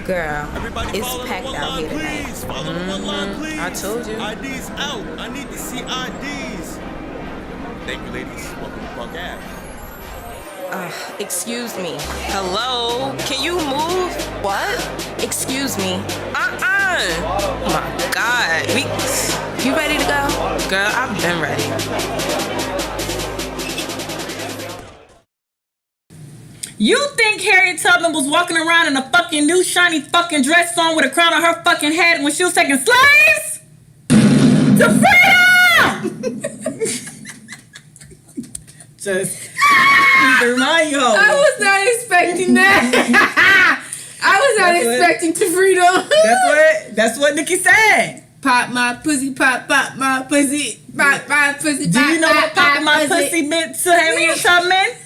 Girl, Everybody it's follow packed the one out line, here tonight. please. Follow the one line, please. I told you. IDs out. I need to see IDs. Thank you, ladies. Welcome to Punk Ave. Excuse me. Hello? Can you move? What? Excuse me. Oh my God. You ready to go? Girl, I've been ready. You think Harriet Tubman was walking around in a fucking new shiny fucking dress on with a crown on her fucking head when she was taking slaves? To freedom! Just need to remind you. I was not expecting that. I was not expecting to freedom. That's what Nicki said. Pop my pussy, pop my pussy, pop my pussy. Do you know what popping my pussy meant to Harriet Tubman?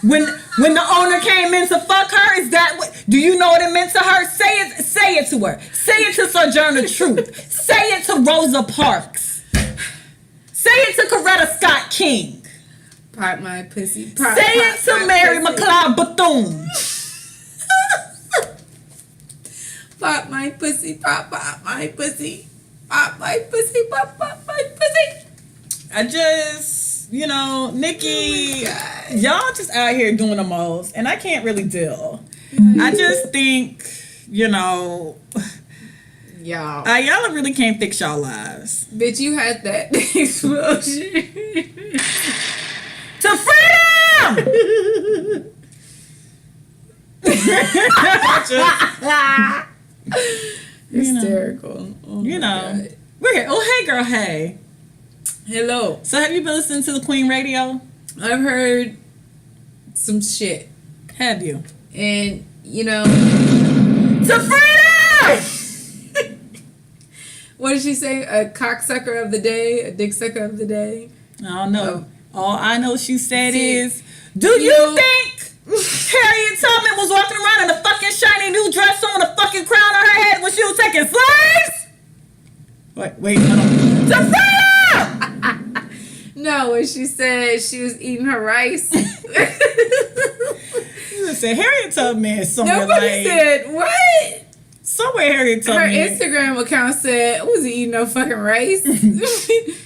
When the owner came in to fuck her, is that what? Do you know what it meant to her? Say it to her. Say it to Sojourner Truth. Say it to Rosa Parks. Say it to Coretta Scott King. Pop my pussy. Say it to Mary McLeod Bethune. Pop my pussy, pop my pussy, pop my pussy, pop my pussy. I just, Nicki, y'all just out here doing the most, and I can't really deal. I just think, y'all really can't fix y'all lives. Bitch, you had that explosion. To freedom! Hysterical. We're here. Oh, hey, girl, hey. Hello. So have you been listening to the Queen Radio? I've heard some shit. Have you? And, To freedom! What did she say? A cocksucker of the day? A dick sucker of the day? I don't know. All I know she said is, do you you think Harriet Tubman was walking around in a fucking shiny new dress on a fucking crown on her head when she was taking slaves? Wait, hold on. To freedom! No, when she said she was eating her rice. You said Harriet Tubman is somewhere Nobody said, what? Somewhere Harriet Tubman. Her Instagram account said, was he eating no fucking rice?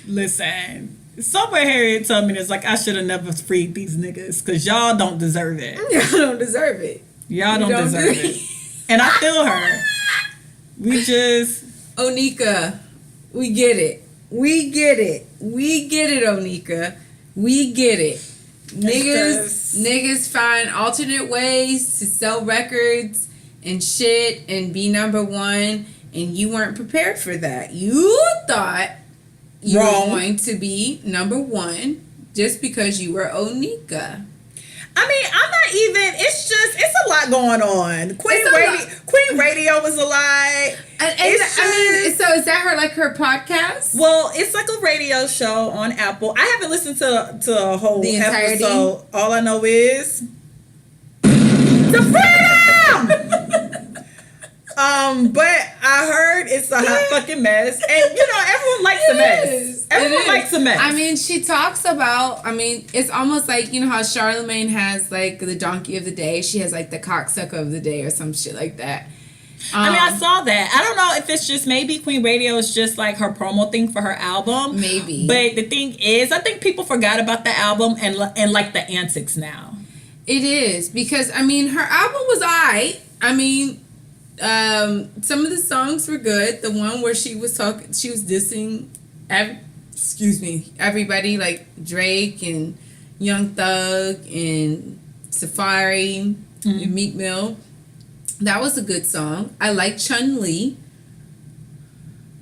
Listen, somewhere Harriet Tubman is like, I should have never freed these niggas because y'all don't deserve it. Y'all don't deserve it. Y'all don't deserve it. And I feel her. We just... Onika, we get it. We get it. We get it, Onika. We get it. Niggas find alternate ways to sell records and shit and be number one, and you weren't prepared for that. You thought you were going to be number one just because you were Onika. I mean, I'm not even. It's a lot going on. Queen Radio was a lot. So is that her podcast? Well, it's like a radio show on Apple. I haven't listened to a whole episode. All I know is the freedom. But I heard it's a hot fucking mess, and everyone likes a mess. Everyone likes a mess. I mean, she talks about. It's almost like how Charlemagne has like the donkey of the day. She has like the cocksucker of the day or some shit like that. I saw that. I don't know if it's just maybe Queen Radio is just like her promo thing for her album. Maybe. But the thing is, I think people forgot about the album and like the antics now. It is because her album was alright. Some of the songs were good. The one where she was dissing everybody like Drake and Young Thug and Safari and Meek Mill. That was a good song. I like Chun-Li.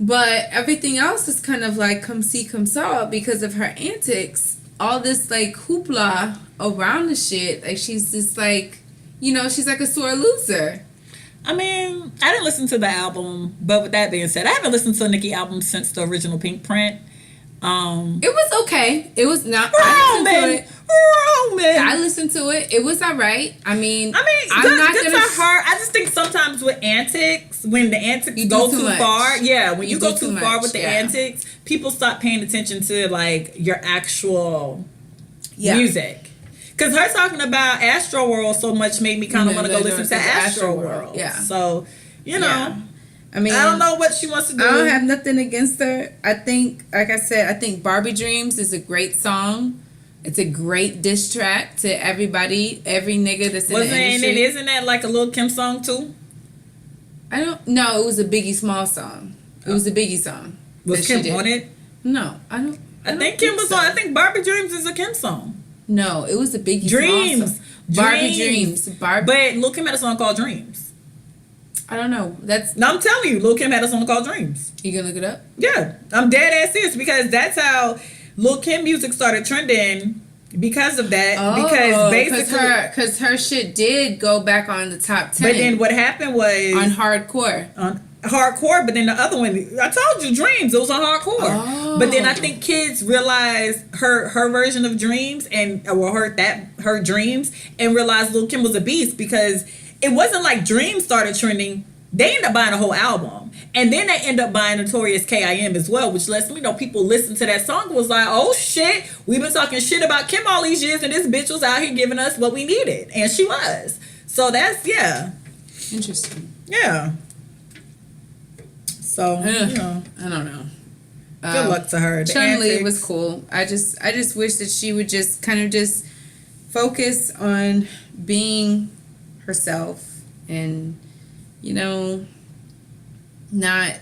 But everything else is kind of like come see, come saw because of her antics. All this like hoopla around the shit. Like she's just like, she's like a sore loser. I didn't listen to the album, but with that being said, I haven't listened to a Nicki album since the original Pink Print. It was okay. It was not. Roman. I listened to it. It was alright. I'm not good to her. I just think sometimes with antics, when the antics go too far, when you go too far with the antics, people stop paying attention to like your actual music. Because her talking about Astro World so much made me kind of want to go listen to Astro World. Yeah. So, you know. Yeah. I mean, I don't know what she wants to do. I don't have nothing against her. I think, like I said, I think Barbie Dreams is a great song. It's a great diss track to everybody, every nigga that's in the industry. Isn't that like a Lil Kim song too? No, it was a Biggie Small song. It was a Biggie song. Was Kim on it? No, I don't. I think Kim was on. I think Barbie Dreams is a Kim song. No, it was a Biggie Small song. Barbie Dreams. But Lil Kim had a song called Dreams. I don't know. I'm telling you, Lil Kim had a song called Dreams. You gonna look it up? Yeah, I'm dead ass serious because that's how Lil Kim music started trending because of that. Oh, because basically, because her shit did go back on the top 10. But then what happened was on hardcore. But then the other one, I told you, Dreams. It was on hardcore. Oh. But then I think kids realized her version of Dreams her Dreams and realized Lil Kim was a beast because it wasn't like Dreams started trending. They ended up buying a whole album. And then they end up buying Notorious K.I.M. as well, which lets me know people listen to that song was like, oh shit, we've been talking shit about Kim all these years and this bitch was out here giving us what we needed. And she was. So that's, yeah. Interesting. Yeah. So, you know. I don't know. Good luck to her. Chun-Li was cool. I just wish that she would just kind of just focus on being herself and, you know, not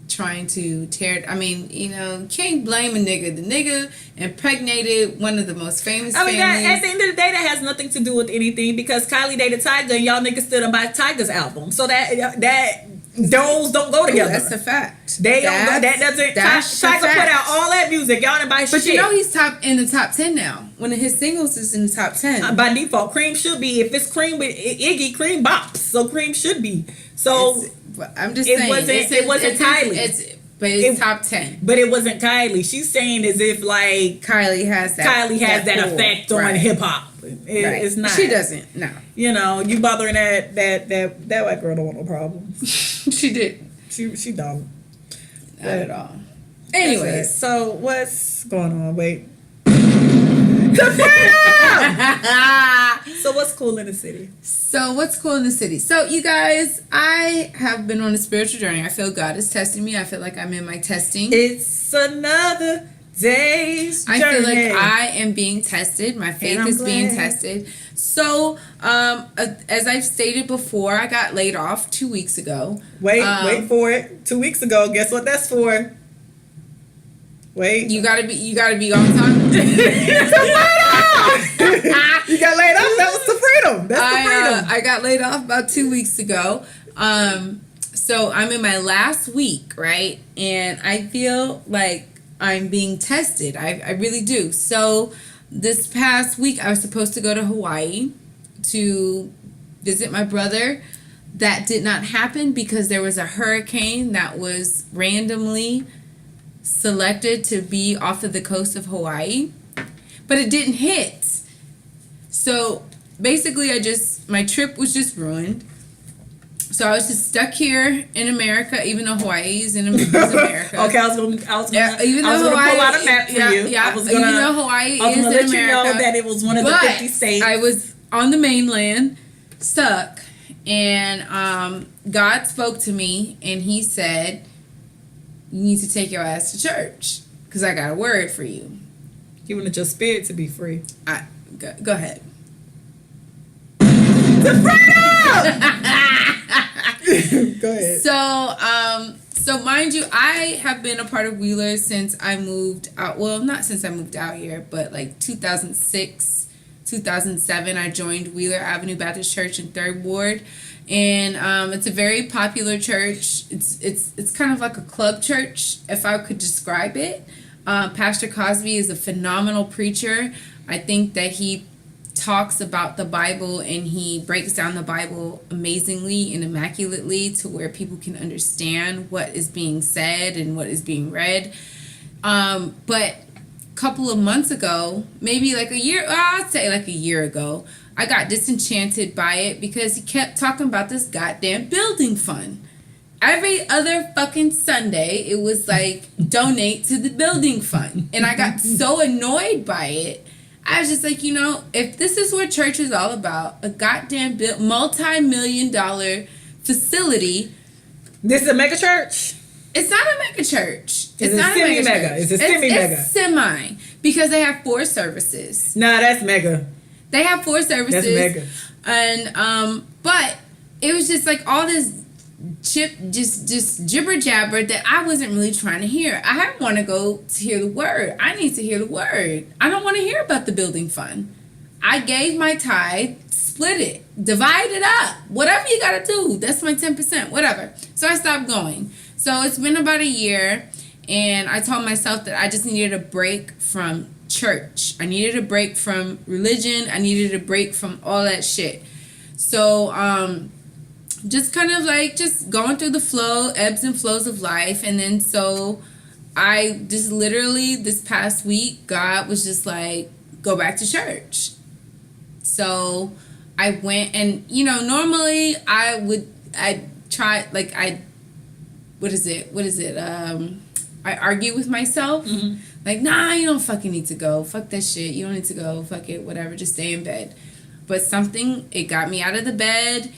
trying to tear. I mean, you know, can't blame a nigga. The nigga impregnated one of the most famous families. At the end of the day, that has nothing to do with anything because Kylie dated Tyga and y'all niggas still done buy Tyga's album. So that those don't go together. That's a fact. They don't go. That doesn't. Tyga put out all that music. Y'all didn't buy shit. But you know he's in the top 10 now. One of his singles is in the top 10. By default, Cream should be. If it's Cream with Iggy, Cream bops. So Cream should be. So I'm just saying. It wasn't Kylie. But it's top 10. But it wasn't Kylie. She's saying as if like Kylie has that effect on hip hop. It's not. She doesn't. No. You know, you bothering that white girl don't want no problems. She did. She don't. Not at all. Anyways, so what's going on? Wait. So what's cool in the city? So you guys, I have been on a spiritual journey. I feel God is testing me. I feel like I'm in my testing. It's another day's journey. I feel like I am being tested. My faith is being tested. So, as I've stated before, I got laid off 2 weeks ago. Wait for it. 2 weeks ago. Guess what that's for? Wait. You gotta be on time. You got laid off. That was the freedom. That's the freedom. I got laid off about 2 weeks ago. So I'm in my last week, right? And I feel like I'm being tested. I really do. So this past week, I was supposed to go to Hawaii to visit my brother. That did not happen because there was a hurricane that was randomly selected to be off of the coast of Hawaii, but it didn't hit. So basically my trip was just ruined. So I was just stuck here in America, even though Hawaii is in America. Okay, I was gonna pull out a map for you. Yeah, I was gonna, even though Hawaii I was is gonna in let America, you know that it was one of the 50 states. I was on the mainland, stuck, and God spoke to me, and He said, "You need to take your ass to church, because I got a word for you." You wanted your spirit to be free. Go ahead. The freedom! Go ahead. So mind you, I have been a part of Wheeler since I moved out. Well, not since I moved out here, but like 2006, 2007, I joined Wheeler Avenue Baptist Church in 3rd Ward. And it's a very popular church. It's kind of like a club church, if I could describe it. Pastor Cosby is a phenomenal preacher. I think that he talks about the Bible and he breaks down the Bible amazingly and immaculately to where people can understand what is being said and what is being read. But a couple of months ago, maybe like I'd say like a year ago, I got disenchanted by it because he kept talking about this goddamn building fund. Every other fucking Sunday, it was like, donate to the building fund. And I got so annoyed by it. I was just like, if this is what church is all about, a goddamn multi-million-dollar facility. This is a mega church? It's not a mega church. It's not a mega church. It's a semi-mega. It's semi. Because they have 4 services. Nah, that's mega. They have 4 services. That's mega. And, but it was just like all this just jibber jabber that I wasn't really trying to hear. I want to go to hear the word. I need to hear the word. I don't want to hear about the building fund. I gave my tithe, split it, divide it up, whatever you gotta do. That's my 10%, whatever. So I stopped going. So it's been about a year, and I told myself that I just needed a break from church. I needed a break from religion. I needed a break from all that shit. So just kind of like just going through the flow, ebbs and flows of life. And then so I just literally this past week, God was just like, go back to church. So I went, and normally I argue with myself. Mm-hmm. Like, nah, you don't fucking need to go. Fuck that shit. You don't need to go. Fuck it. Whatever. Just stay in bed. But it got me out of the bed.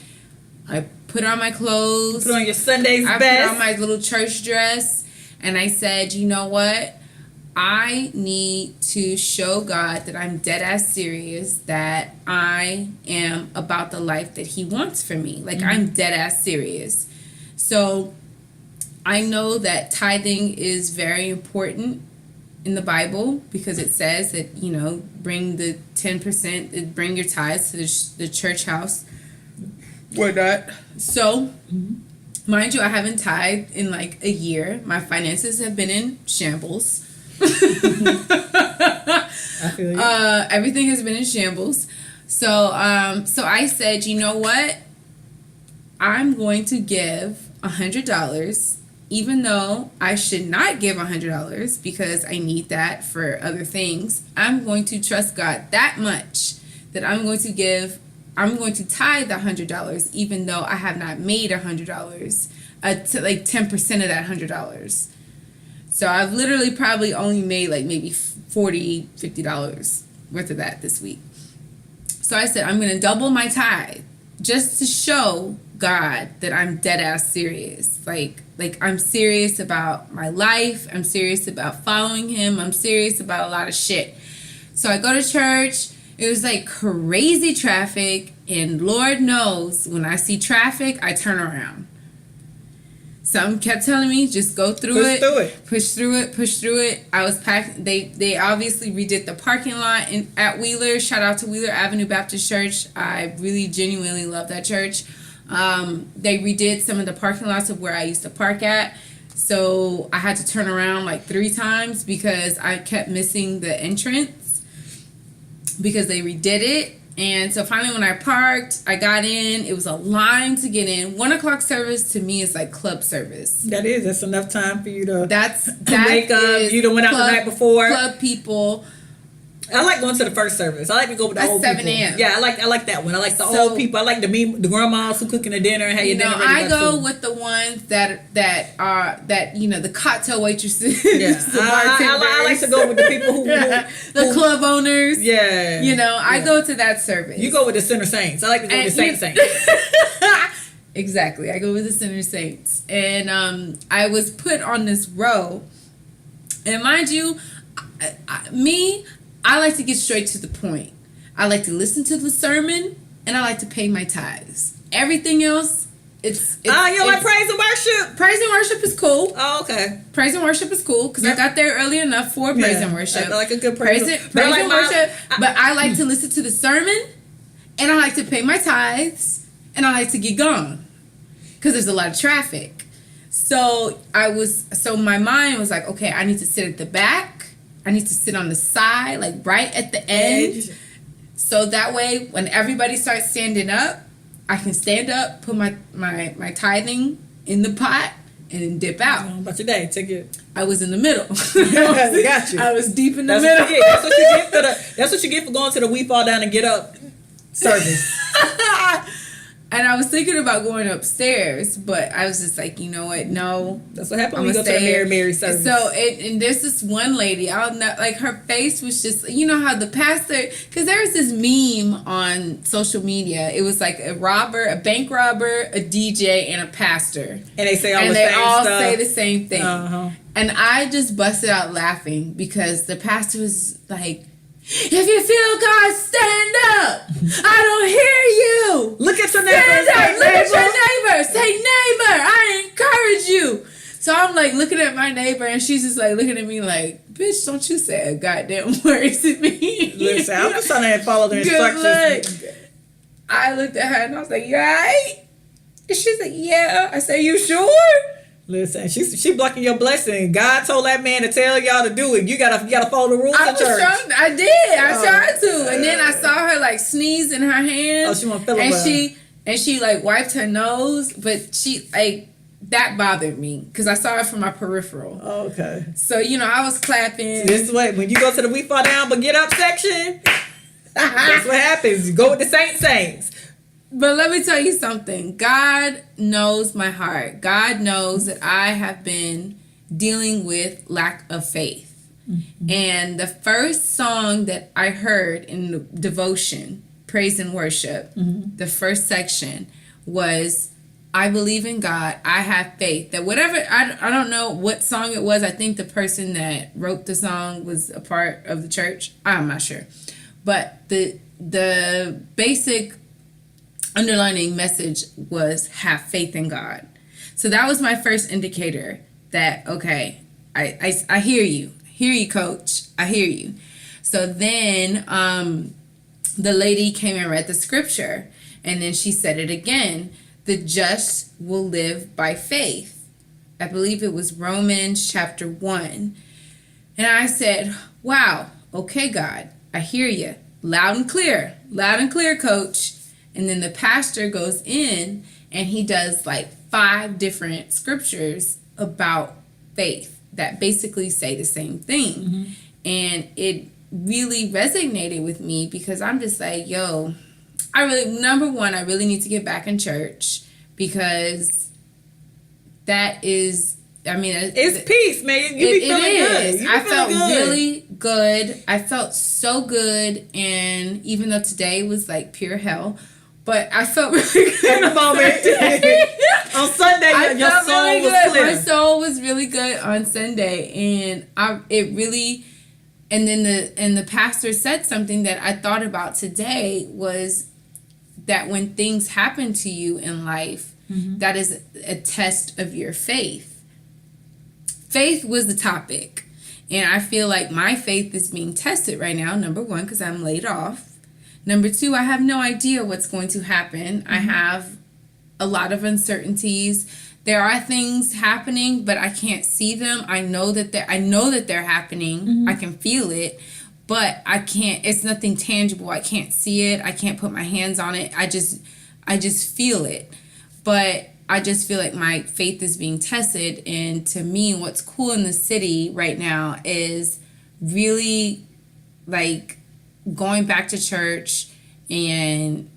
I put on my clothes. Put on your Sunday's best. I put on my little church dress. And I said, you know what? I need to show God that I'm dead ass serious, that I am about the life that He wants for me. Like, mm-hmm. I'm dead ass serious. So I know that tithing is very important in the Bible, because it says that, bring the 10%, bring your tithes to the church house. Whatnot. So, mind you, I haven't tithed in like a year. My finances have been in shambles. I feel you. Everything has been in shambles. So I said, you know what? I'm going to give $100, even though I should not give $100 because I need that for other things. I'm going to trust God that much that I'm going to tithe $100, even though I have not made $100, to like 10% of that $100. So I've literally probably only made like maybe $40, $50 worth of that this week. So I said, I'm going to double my tithe just to show God that I'm dead ass serious. Like I'm serious about my life. I'm serious about following Him. I'm serious about a lot of shit. So I go to church. It was like crazy traffic. And Lord knows, when I see traffic, I turn around. Something kept telling me, just go through it. Push through it. I was packed. They obviously redid the parking lot at Wheeler. Shout out to Wheeler Avenue Baptist Church. I really genuinely love that church. They redid some of the parking lots of where I used to park at. So I had to turn around like 3 times because I kept missing the entrance because they redid it. And so finally when I parked, I got in. It was a line to get in. 1 o'clock service to me is like club service. That's enough time for you to that wake up. You done went out the night before. Club people. I like going to the first service. I like to go with the old 7 people. 7 a.m. Yeah, I like that one. I like the old people. I like the grandmas who cooking the dinner and have your dinner ready. I go with the ones that are the cocktail waitresses. Yeah, I like to go with the people who the club owners. Yeah, I go to that service. You go with the Center Saints. I like to go with the Saints. Exactly, I go with the Center Saints, and I was put on this row, and mind you, I like to get straight to the point. I like to listen to the sermon, and I like to pay my tithes. Everything else, it's you like praise and worship? Praise and worship is cool. Oh, okay. Praise and worship is cool because I got there early enough for praise and worship. I like a good praise and worship. But I like to listen to the sermon, and I like to pay my tithes, and I like to get gone because there's a lot of traffic. So my mind was like, okay, I need to sit at the back. I need to sit on the side, like right at the end. So that way, when everybody starts standing up, I can stand up, put my tithing in the pot, and then dip out. How about your day? Take it. I was in the middle. Got you. I was deep in the middle. That's what you get for going to the We Fall Down and Get Up service. And I was thinking about going upstairs, but I was just like, you know what? No. That's what happened when you go to the Mary service. So, and there's this one lady, I'll not, like, her face was just, you know how the pastor, because there was this meme on social media. It was like a bank robber, a DJ, and a pastor. And they say all and the they same all stuff. say the same thing. Uh-huh. And I just busted out laughing because the pastor was like, if you feel God, stand up. I don't hear you. Look at your neighbor. Look at your neighbor. Say neighbor. I encourage you. So I'm like looking at my neighbor, and she's just like looking at me like, bitch, don't you say a goddamn word to me. Listen, I'm just trying to follow the instructions. I looked at her and I was like, you alright? And she's like, yeah. I said, you sure? Listen, she blocking your blessing. God told that man to tell y'all to do it. You gotta follow the rules of church. I did. I tried to, and then I saw her like sneeze in her hand. Oh, she want filibuster. And she like wiped her nose, but she like that bothered me because I saw it from my peripheral. Oh, okay. So you know I was clapping. See, this is what when you go to the we fall down but get up section. That's what happens. You go with the saints. But let me tell you something. God knows my heart. God knows that I have been dealing with lack of faith. Mm-hmm. And the first song that I heard in the devotion, praise and worship, mm-hmm. the first section was, I believe in God. I have faith. That whatever, I don't know what song it was. I think the person that wrote the song was a part of the church. I'm not sure. But the basic underlining message was have faith in God. So that was my first indicator that, okay, I hear you. Hear you, coach. I hear you. So then the lady came and read the scripture, and then she said it again. The just will live by faith. I believe it was Romans chapter 1. And I said, wow, okay, God, I hear you. Loud and clear, coach. And then the pastor goes in and he does like 5 different scriptures about faith that basically say the same thing. Mm-hmm. And it really resonated with me because I'm just like, yo, number one, I really need to get back in church because that is, I mean, it's peace, man. You be feeling good. I felt really good. I felt so good. And even though today was like pure hell, but I felt really good in the moment. On Sunday, your soul really was good. clear. My soul was really good on Sunday, and the pastor said something that I thought about today was that when things happen to you in life, mm-hmm. that is a test of your faith. Faith was the topic, and I feel like my faith is being tested right now. Number one, because I'm laid off. Number 2, I have no idea what's going to happen. Mm-hmm. I have a lot of uncertainties. There are things happening, but I can't see them. I know that they're happening. Mm-hmm. I can feel it, but I can't. It's nothing tangible. I can't see it. I can't put my hands on it. I just feel it. But I just feel like my faith is being tested. And to me, what's cool in the city right now is really like going back to church and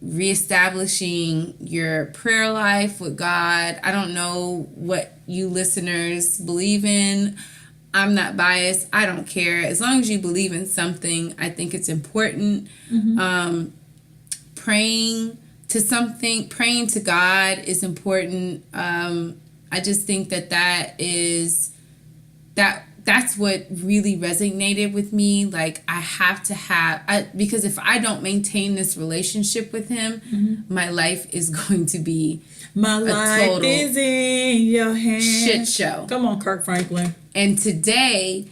reestablishing your prayer life with God. I don't know what you listeners believe in. I'm not biased. I don't care. As long as you believe in something, I think it's important. Mm-hmm. Praying to God is important. I just think that's what really resonated with me. Like, I have to because if I don't maintain this relationship with him, mm-hmm. my life is going to be life is in your hands. Shit show. Come on, Kirk Franklin. And today,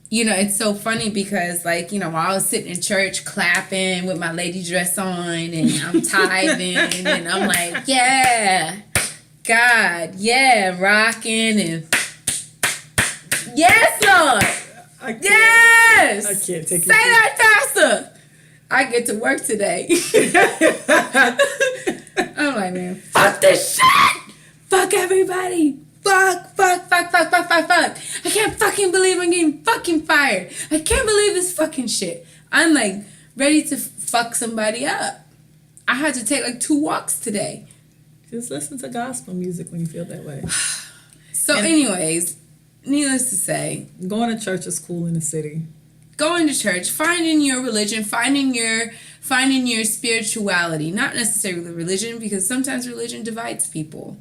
you know, it's so funny because, like, you know, while I was sitting in church clapping with my lady dress on and I'm tithing and I'm like, yeah, God, yeah, rocking and yes, Lord. Yes. I can't take it. Say that faster. I get to work today. I'm like, man, fuck this shit. Fuck everybody. Fuck. I can't fucking believe I'm getting fucking fired. I can't believe this fucking shit. I'm like ready to fuck somebody up. I had to take like 2 walks today. Just listen to gospel music when you feel that way. So, anyways, needless to say, going to church is cool in the city. Going to church, finding your religion, finding your spirituality. Not necessarily religion, because sometimes religion divides people.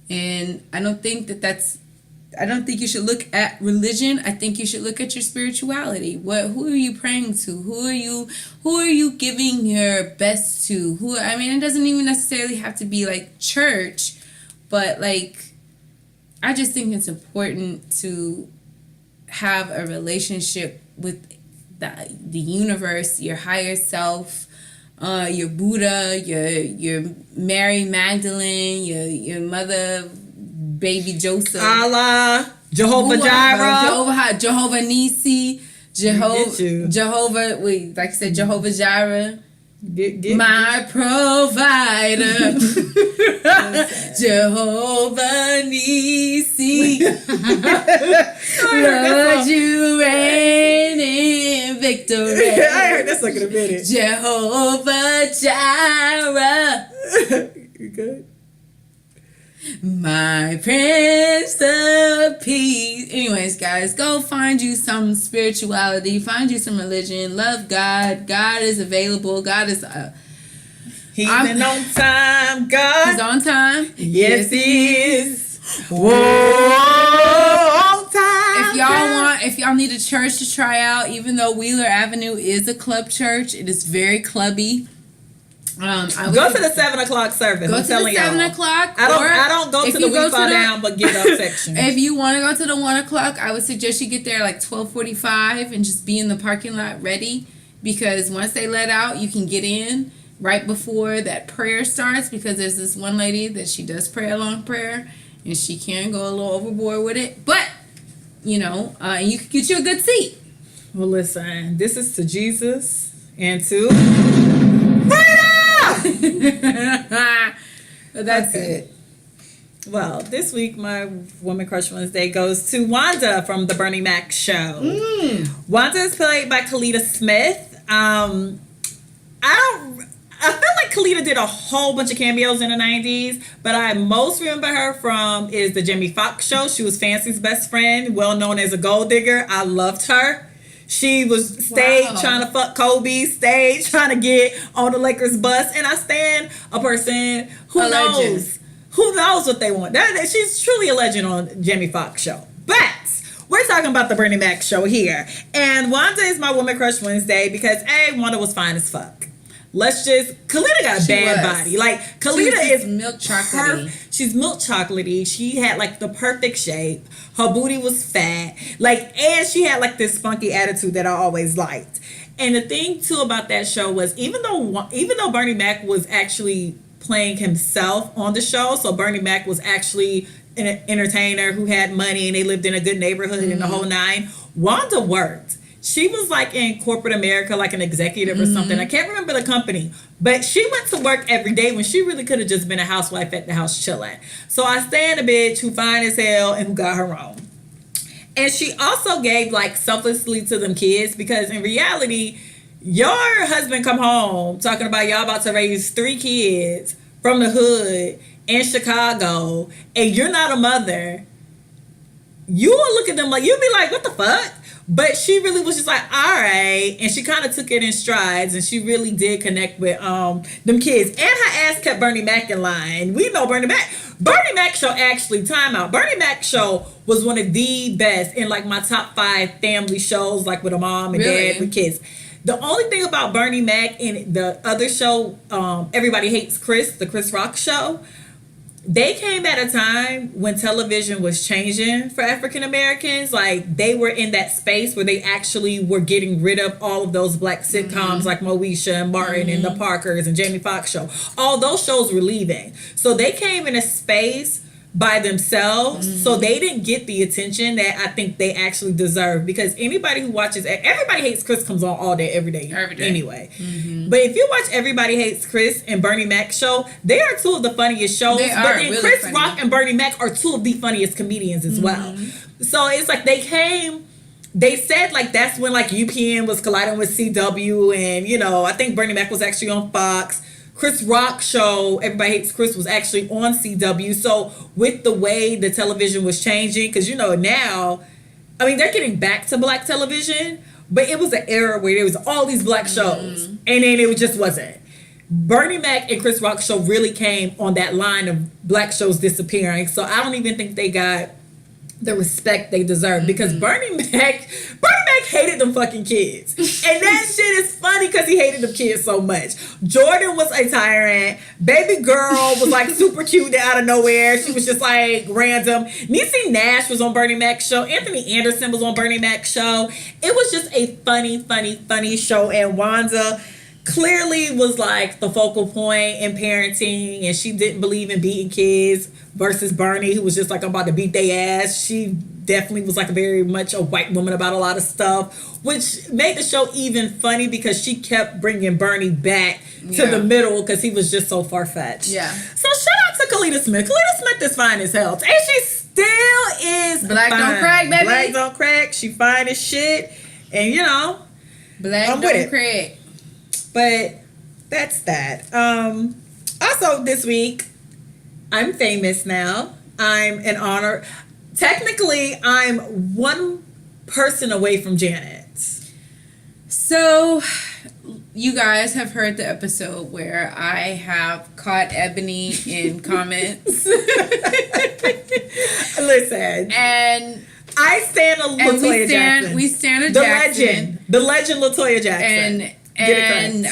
And I don't think you should look at religion. I think you should look at your spirituality. Who are you praying to? Who are you giving your best to? It doesn't even necessarily have to be like church, but like, I just think it's important to have a relationship with the universe, your higher self, your Buddha, your Mary Magdalene, your mother, baby Joseph, Allah, Jehovah Jireh, Jehovah Nisi, Jehovah. Wait, like I said, Jehovah Jireh. My provider, Jehovah Nisi, Lord, you reign in victory. I heard that song in a minute. Jehovah Jireh, you good? My Prince of Peace. Anyways, guys, go find you some spirituality, find you some religion, love God. God is available. God is He's an on time God. He's on time. Yes, he is. Whoa, on time. If y'all need a church to try out, even though Wheeler Avenue is a club church, it is very clubby. Go to the 7 o'clock service. Go to the 7 o'clock. I don't go to the we fall down but get up section. If you want to go to the 1 o'clock, I would suggest you get there like 12:45 and just be in the parking lot ready, because once they let out, you can get in right before that prayer starts, because there's this one lady that she does pray a long prayer and she can go a little overboard with it, but you can get you a good seat. Well, listen, this is to Jesus and to but that's it. Well, this week my Woman Crush Wednesday goes to Wanda from the Bernie Mac show. Wanda is played by Kellita Smith. I feel like Kellita did a whole bunch of cameos in the 90s, but I most remember her from is the Jamie Foxx show. She was Fancy's best friend, well known as a gold digger. I loved her. She was trying to fuck Kobe, trying to get on the Lakers bus, and I stand a person who knows what they want. She's truly a legend on Jamie Foxx show. But we're talking about the Bernie Mac show here, and Wanda is my Woman Crush Wednesday because Wanda was fine as fuck. Kellita got a bad body. Like, Kellita is milk chocolatey. She's milk chocolatey. She had like the perfect shape. Her booty was fat. Like, and she had like this spunky attitude that I always liked. And the thing too about that show was even though Bernie Mac was actually playing himself on the show, so Bernie Mac was actually an entertainer who had money and they lived in a good neighborhood and the whole nine, Wanda worked. She was like in corporate America, like an executive or something. I can't remember the company, but she went to work every day when she really could have just been a housewife at the house chilling. So I stand a bitch who fine as hell and who got her own. And she also gave like selflessly to them kids, because in reality, your husband come home talking about y'all about to raise 3 kids from the hood in Chicago, and you're not a mother. You will look at them like, you'd be like, what the fuck? But she really was just like, all right. And she kind of took it in strides, and she really did connect with them kids. And her ass kept Bernie Mac in line. We know Bernie Mac. Bernie Mac show actually, time out. Bernie Mac show was one of the best in like my top 5 family shows, like with a mom and dad with kids. The only thing about Bernie Mac and the other show, Everybody Hates Chris, the Chris Rock show, they came at a time when television was changing for African Americans. Like, they were in that space where they actually were getting rid of all of those black sitcoms like Moesha and Martin and the Parkers and Jamie Foxx show. All those shows were leaving. So they came in a space by themselves, so they didn't get the attention that I think they actually deserve, because anybody who watches Everybody Hates Chris comes on all day every day anyway. But if you watch Everybody Hates Chris and Bernie Mac show, they are 2 of the funniest shows. But then really Chris funny. Rock and Bernie Mac are 2 of the funniest comedians as well. So it's like they said like that's when like UPN was colliding with CW, and I think Bernie Mac was actually on Fox. Chris Rock show, Everybody Hates Chris, was actually on CW. So with the way the television was changing, because now, I mean, they're getting back to black television, but it was an era where there was all these black shows, and then it just wasn't. Bernie Mac and Chris Rock show really came on that line of black shows disappearing. So I don't even think they got the respect they deserve, because Bernie Mac hated them fucking kids. And that shit is funny because he hated them kids so much. Jordan was a tyrant. Baby girl was like super cute out of nowhere. She was just like random. Niecy Nash was on Bernie Mac's show. Anthony Anderson was on Bernie Mac's show. It was just a funny show. And Wanda clearly was like the focal point in parenting, and she didn't believe in beating kids, versus Bernie, who was just like, I'm about to beat their ass. She definitely was like very much a white woman about a lot of stuff, which made the show even funny because she kept bringing Bernie back to the middle because he was just so far-fetched. Yeah. So shout out to Kellita Smith. Kellita Smith is fine as hell. And she still is Black fine. don't crack, baby. Black don't crack. She fine as shit. And Black I'm don't with it. crack. But that's that. Also this week, I'm famous now. I'm an honor. Technically, I'm one person away from Janet. So, you guys have heard the episode where I have caught Ebony in comments. Listen. And I stand a LaToya Jackson. We stand a the Jackson. The legend LaToya Jackson. And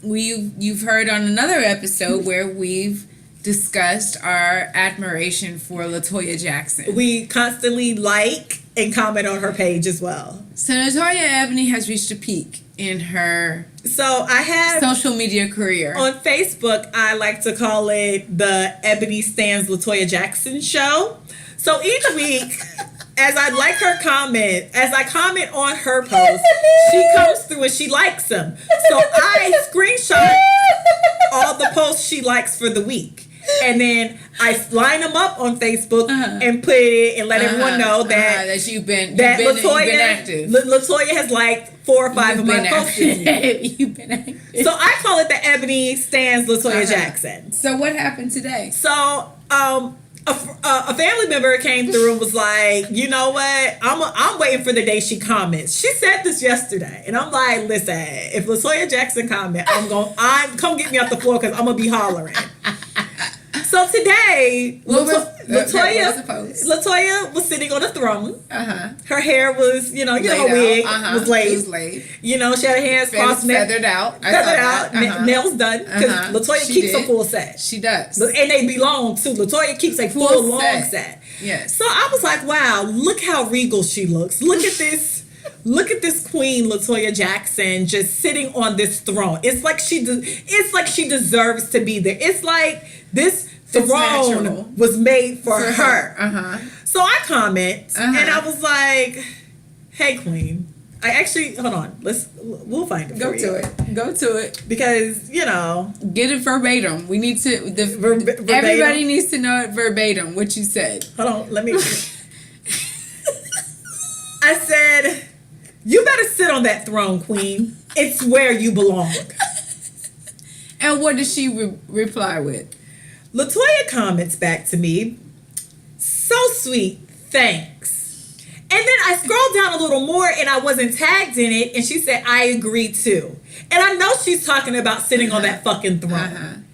you've heard on another episode where we've discussed our admiration for LaToya Jackson. We constantly like and comment on her page as well. So NatoyaEbony has reached a peak in her I have social media career. On Facebook, I like to call it the Ebony Stans LaToya Jackson show. So each week, as I like her comment, as I comment on her post, she comes through and she likes them. So I screenshot all the posts she likes for the week. And then I line them up on Facebook and put it and let everyone know that you've been LaToya, active. LaToya has liked 4 or 5 of my posts. You've been active. So I call it the Ebony Stans LaToya Jackson. So what happened today? So a family member came through and was like, you know what? I'm waiting for the day she comments. She said this yesterday, and I'm like, listen, if LaToya Jackson comment, come get me off the floor because I'm gonna be hollering. So today, LaToya was sitting on a throne. Her hair was, her wig was laid. She had her hands crossed, feathered out, nails done. Because LaToya keeps a full set. She does, and they be long too. LaToya keeps a full long set. Yes. So I was like, wow, look how regal she looks. Look at this. Look at this queen LaToya Jackson just sitting on this throne. It's like she deserves to be there. It's like this throne was made for her. So I comment and I was like, "Hey, queen." I actually hold on. We'll find it. Go to it because get it verbatim. We need to. Everybody needs to know it verbatim. What you said. Hold on. Let me. I said, "You better sit on that throne, queen. It's where you belong." And what did she reply with? LaToya comments back to me, "So sweet, thanks." And then I scrolled down a little more and I wasn't tagged in it, and she said, "I agree too." And I know she's talking about sitting on that fucking throne.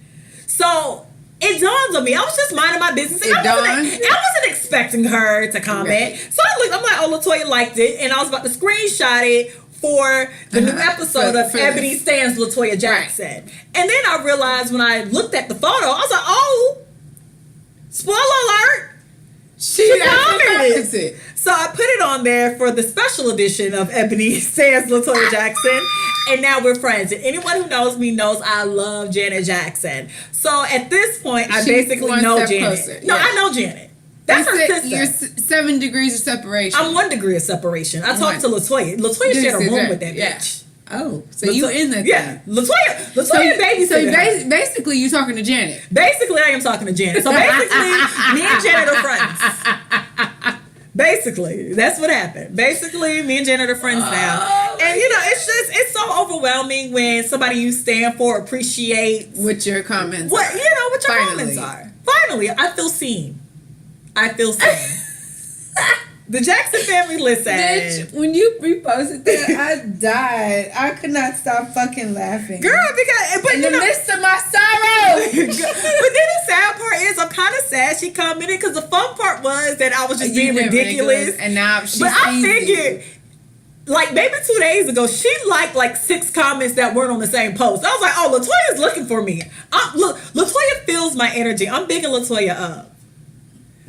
So it dawned on me. I was just minding my business. And I wasn't expecting her to comment. Right. So I'm like, oh, LaToya liked it. And I was about to screenshot it for the new episode of Ebony Stans LaToya Jackson. Right. And then I realized when I looked at the photo, I was like, oh, spoiler alert. She commented it. So I put it on there for the special edition of Ebony Stans LaToya Jackson. And now we're friends. And anyone who knows me knows I love Janet Jackson. So at this point, I basically know Janet. Closer. No, I know Janet. That's her sister. You're 7 degrees of separation. I'm 1 degree of separation. I talked to LaToya. LaToya shared a room with that bitch. Oh, so you in that? Yeah, LaToya baby. So basically, you talking to Janet. Basically, I am talking to Janet. So basically, me and Janet are friends. Basically, that's what happened. Basically, me and Janet are friends now. And it's so overwhelming when somebody you stand for appreciates what your comments what your comments are. Finally, I feel seen. The Jackson family, listen. Bitch, when you reposted that, I died. I could not stop fucking laughing. Girl, because in the midst of my sorrow. But then the sad part is I'm kind of sad she commented because the fun part was that I was just being ridiculous. And now she's But I figured, like maybe 2 days ago, she liked like 6 comments that weren't on the same post. I was like, oh, LaToya's looking for me. Look, LaToya feels my energy. I'm bigging LaToya up.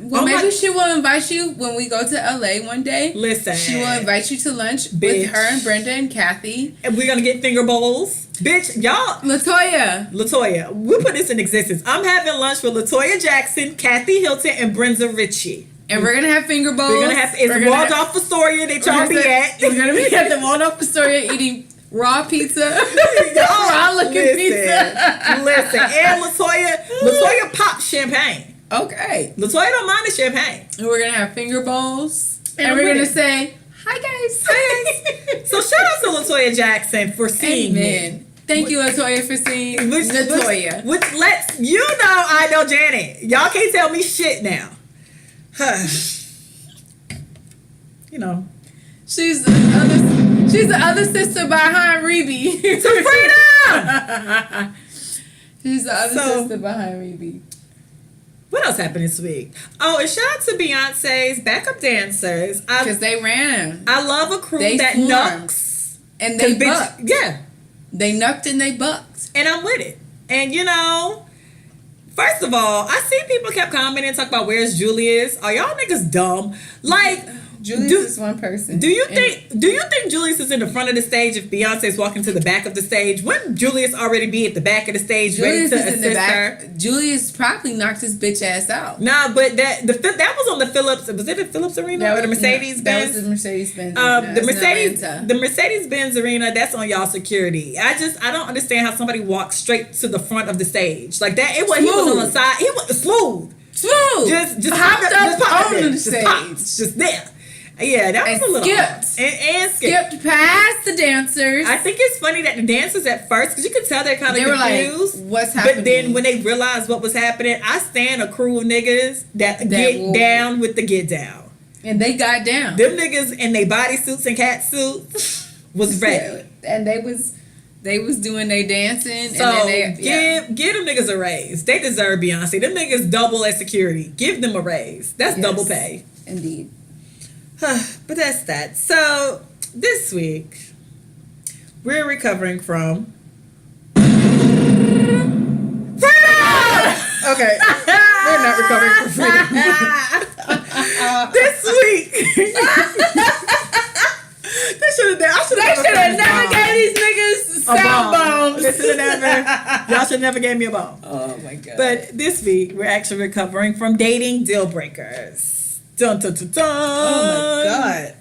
Well, maybe she will invite you when we go to LA one day. Listen. She will invite you to lunch with her and Brenda and Kathy. And we're going to get finger bowls. Bitch, y'all. LaToya. We'll put this in existence. I'm having lunch with LaToya Jackson, Kathy Hilton, and Brenda Ritchie. And we're going to have finger bowls. We're going to have, it's Waldorf Astoria that y'all be at. We're going to be at the Waldorf Astoria eating raw pizza. Raw looking pizza. Listen. And LaToya pops champagne. Okay. LaToya don't mind the champagne. And we're going to have finger bowls. And we're going to say, hi guys. So shout out to LaToya Jackson for seeing me. Thank you, LaToya, for seeing LaToya. Which lets you know I know Janet. Y'all can't tell me shit now. She's the other sister behind Reby. Sabrina! She's the other sister behind Reby. What else happened this week? Oh, and shout out to Beyonce's backup dancers. Because they ran. I love a crew that knucks. And they bucked. Yeah. They knucked and they bucked. And I'm with it. And first of all, I see people kept commenting and talk about where's Julius. Are y'all niggas dumb? Like, Julius is one person. Do you think Julius is in the front of the stage if Beyonce's walking to the back of the stage? Wouldn't Julius already be at the back of the stage ready to assist her? Julius probably knocked his bitch ass out. Nah, but that was on the Phillips. Was it the Phillips Arena or the Mercedes Benz? That was the Mercedes Benz. The Mercedes Benz Arena. That's on y'all security. I don't understand how somebody walks straight to the front of the stage like that. He was on the side. He was smooth. Just hopped up on the stage. Just there. Yeah, that was a little skipped. And skipped past the dancers. I think it's funny that the dancers at first, because you could tell they're kind of confused. Like, what's happening? But then when they realized what was happening, I stand a crew of niggas that get down with the get down. And they got down. Them niggas in their bodysuits and cat suits was ready. And they was doing their dancing. So and then give them niggas a raise. They deserve Beyonce. Them niggas double as security. Give them a raise. That's double pay. Indeed. But that's that. So this week we're recovering from freedom. Okay, we're not recovering from freedom. This week, they should have never gave these niggas sound bombs. Y'all should never gave me a bomb. Oh my god! But this week we're actually recovering from dating Dealbreakers. Dun, dun, dun, dun. Oh my god!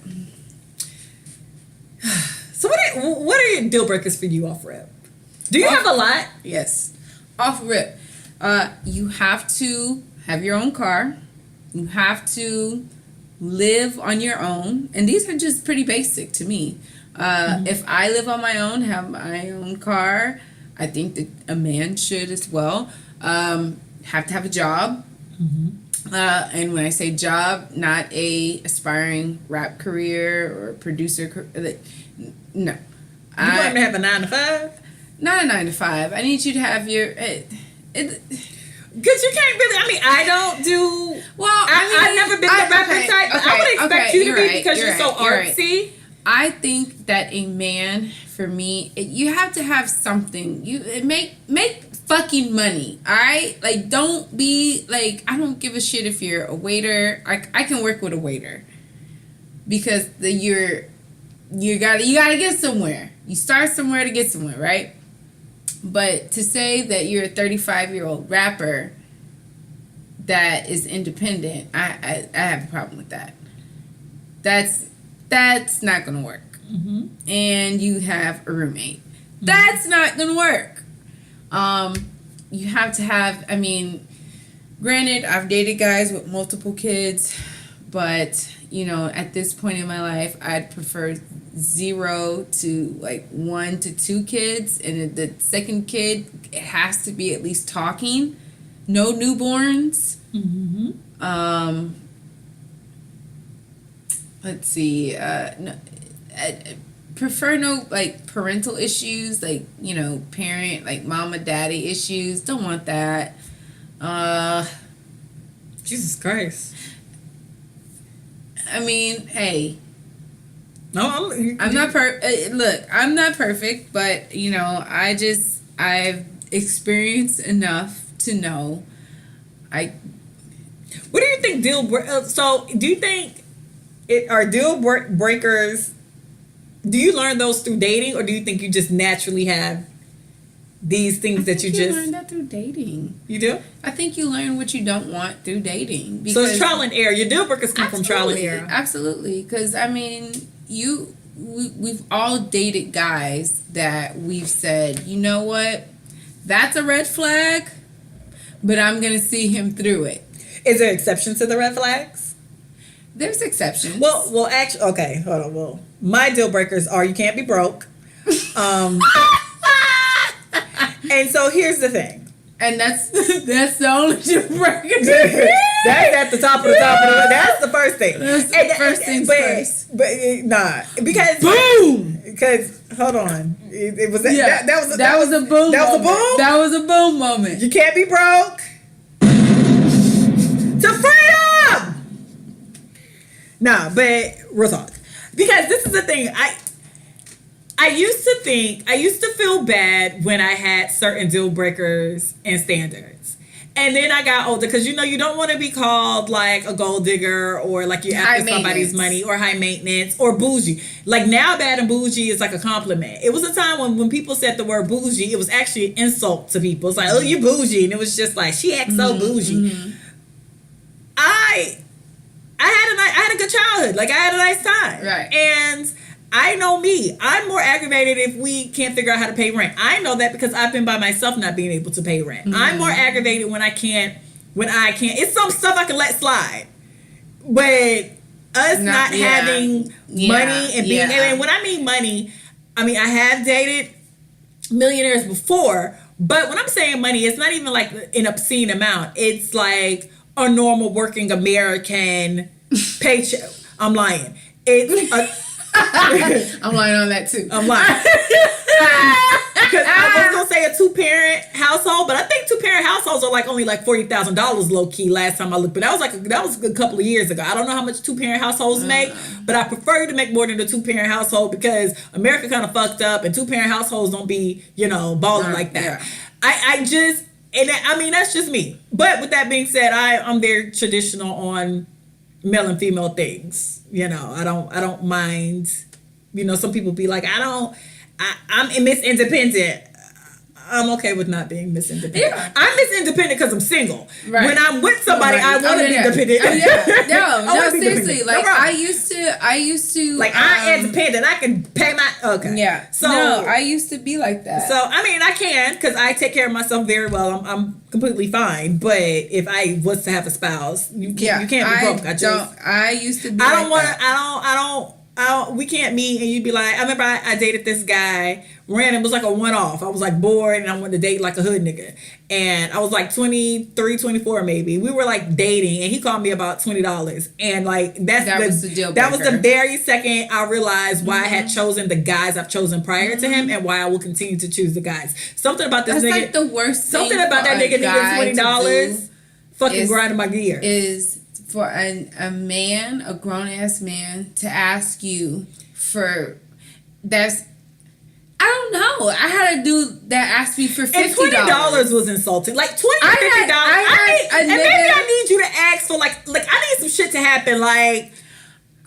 So what are your deal breakers for you off rip? Do you have a lot? Yes, off rip. You have to have your own car. You have to live on your own, and these are just pretty basic to me. If I live on my own, have my own car, I think that a man should as well. Have to have a job. Mm-hmm. And when I say job, not a aspiring rap career or producer. No. You want me to have a 9 to 5? Not a 9 to 5. I need you to have your... Because you can't really... I don't do... Well, I've never been the rapper type, but I would expect you to be because you're so artsy. Right. I think that a man, for me, you have to have something. Make fucking money, all right? Like, don't be like, I don't give a shit if you're a waiter. I can work with a waiter because you gotta get somewhere. You start somewhere to get somewhere, right? But to say that you're a 35-year-old rapper that is independent, I have a problem with that. That's not gonna work. Mm-hmm. And you have a roommate. Mm-hmm. That's not gonna work. You have to have, granted, I've dated guys with multiple kids, But, you know, at this point in my life, I'd prefer 0 to like 1 to 2 kids. And the second kid has to be at least talking. No newborns. Mm-hmm. Let's see. No, I prefer no like parental issues, like, you know, parent, like mama, daddy issues. Don't want that. Jesus Christ. I mean, hey. No, I'm not look, I'm not perfect, but, you know, I've experienced enough to know. What do you think so do you think are deal breakers, do you learn those through dating, or do you think you just naturally have these things that you just learn that through dating? You do? I think you learn what you don't want through dating. So it's trial and error. Your deal breakers come from trial and error. Absolutely. Because, I mean, we've all dated guys that we've said, you know what? That's a red flag, but I'm going to see him through it. Is there exceptions to the red flags? There's exceptions. Well, actually, okay, hold on. Well, my deal breakers are you can't be broke. And so here's the thing. And that's the only deal breaker. That's at the top of the that's the first thing. That's the first thing first. But nah, because boom. Because hold on, it was that was a boom. That was a boom. That was a boom moment. You can't be broke. To freedom. Nah, but real talk. Because this is the thing. I used to feel bad when I had certain deal breakers and standards. And then I got older because, you know, you don't want to be called like a gold digger or like you're after somebody's money or high maintenance or bougie. Like now bad and bougie is like a compliment. It was a time when people said the word bougie, it was actually an insult to people. It's like, oh, you bougie. And it was just like, she acts so bougie. Mm-hmm. I had a good childhood. Like I had a nice time. Right. And I know me. I'm more aggravated if we can't figure out how to pay rent. I know that because I've been by myself not being able to pay rent. Mm-hmm. I'm more aggravated when I can't. It's some stuff I can let slide. But us not having money and being... And when I mean money, I mean I have dated millionaires before. But when I'm saying money, it's not even like an obscene amount. It's like a normal working American paycheck. I'm lying. It's a... I'm lying on that too. I'm lying. Because I was gonna say a 2-parent household, but I think 2-parent households are like only like $40,000 low key last time I looked. But that was a couple of years ago. I don't know how much 2-parent households make, but I prefer to make more than a 2-parent household because America kind of fucked up and 2-parent households don't be, you know, balling like that. Yeah. I mean that's just me. But with that being said, I'm very traditional on male and female things. You know, I don't mind. You know, some people be like, I'm Miss Independent. I'm okay with not being Miss Independent. Yeah. I'm Miss Independent because I'm single. Right. When I'm with somebody, I want to be independent. No, seriously. Like no I used to. Like I'm independent. I can pay my. Okay. Yeah. So no, I used to be like that. So I mean, I can because I take care of myself very well. I'm completely fine. But if I was to have a spouse, you can't be broke. I used to be. I don't want to. We can't meet and you'd be like, I remember I dated this guy, random, it was like a one-off. I was like bored and I wanted to date like a hood nigga. And I was like 23, 24 maybe. We were like dating and he called me about $20. And like that was the deal breaker. That was the very second I realized why I had chosen the guys I've chosen prior to him and why I will continue to choose the guys. Something about this nigga. That's like the worst thing. Something about that nigga needing $20 fucking grinding my gears. Is for a man, a grown-ass man, to ask you for... I don't know. I had a dude that asked me for $50. And $20 was insulting. Like $20 to $50. And maybe I need you to ask for like I need some shit to happen. Like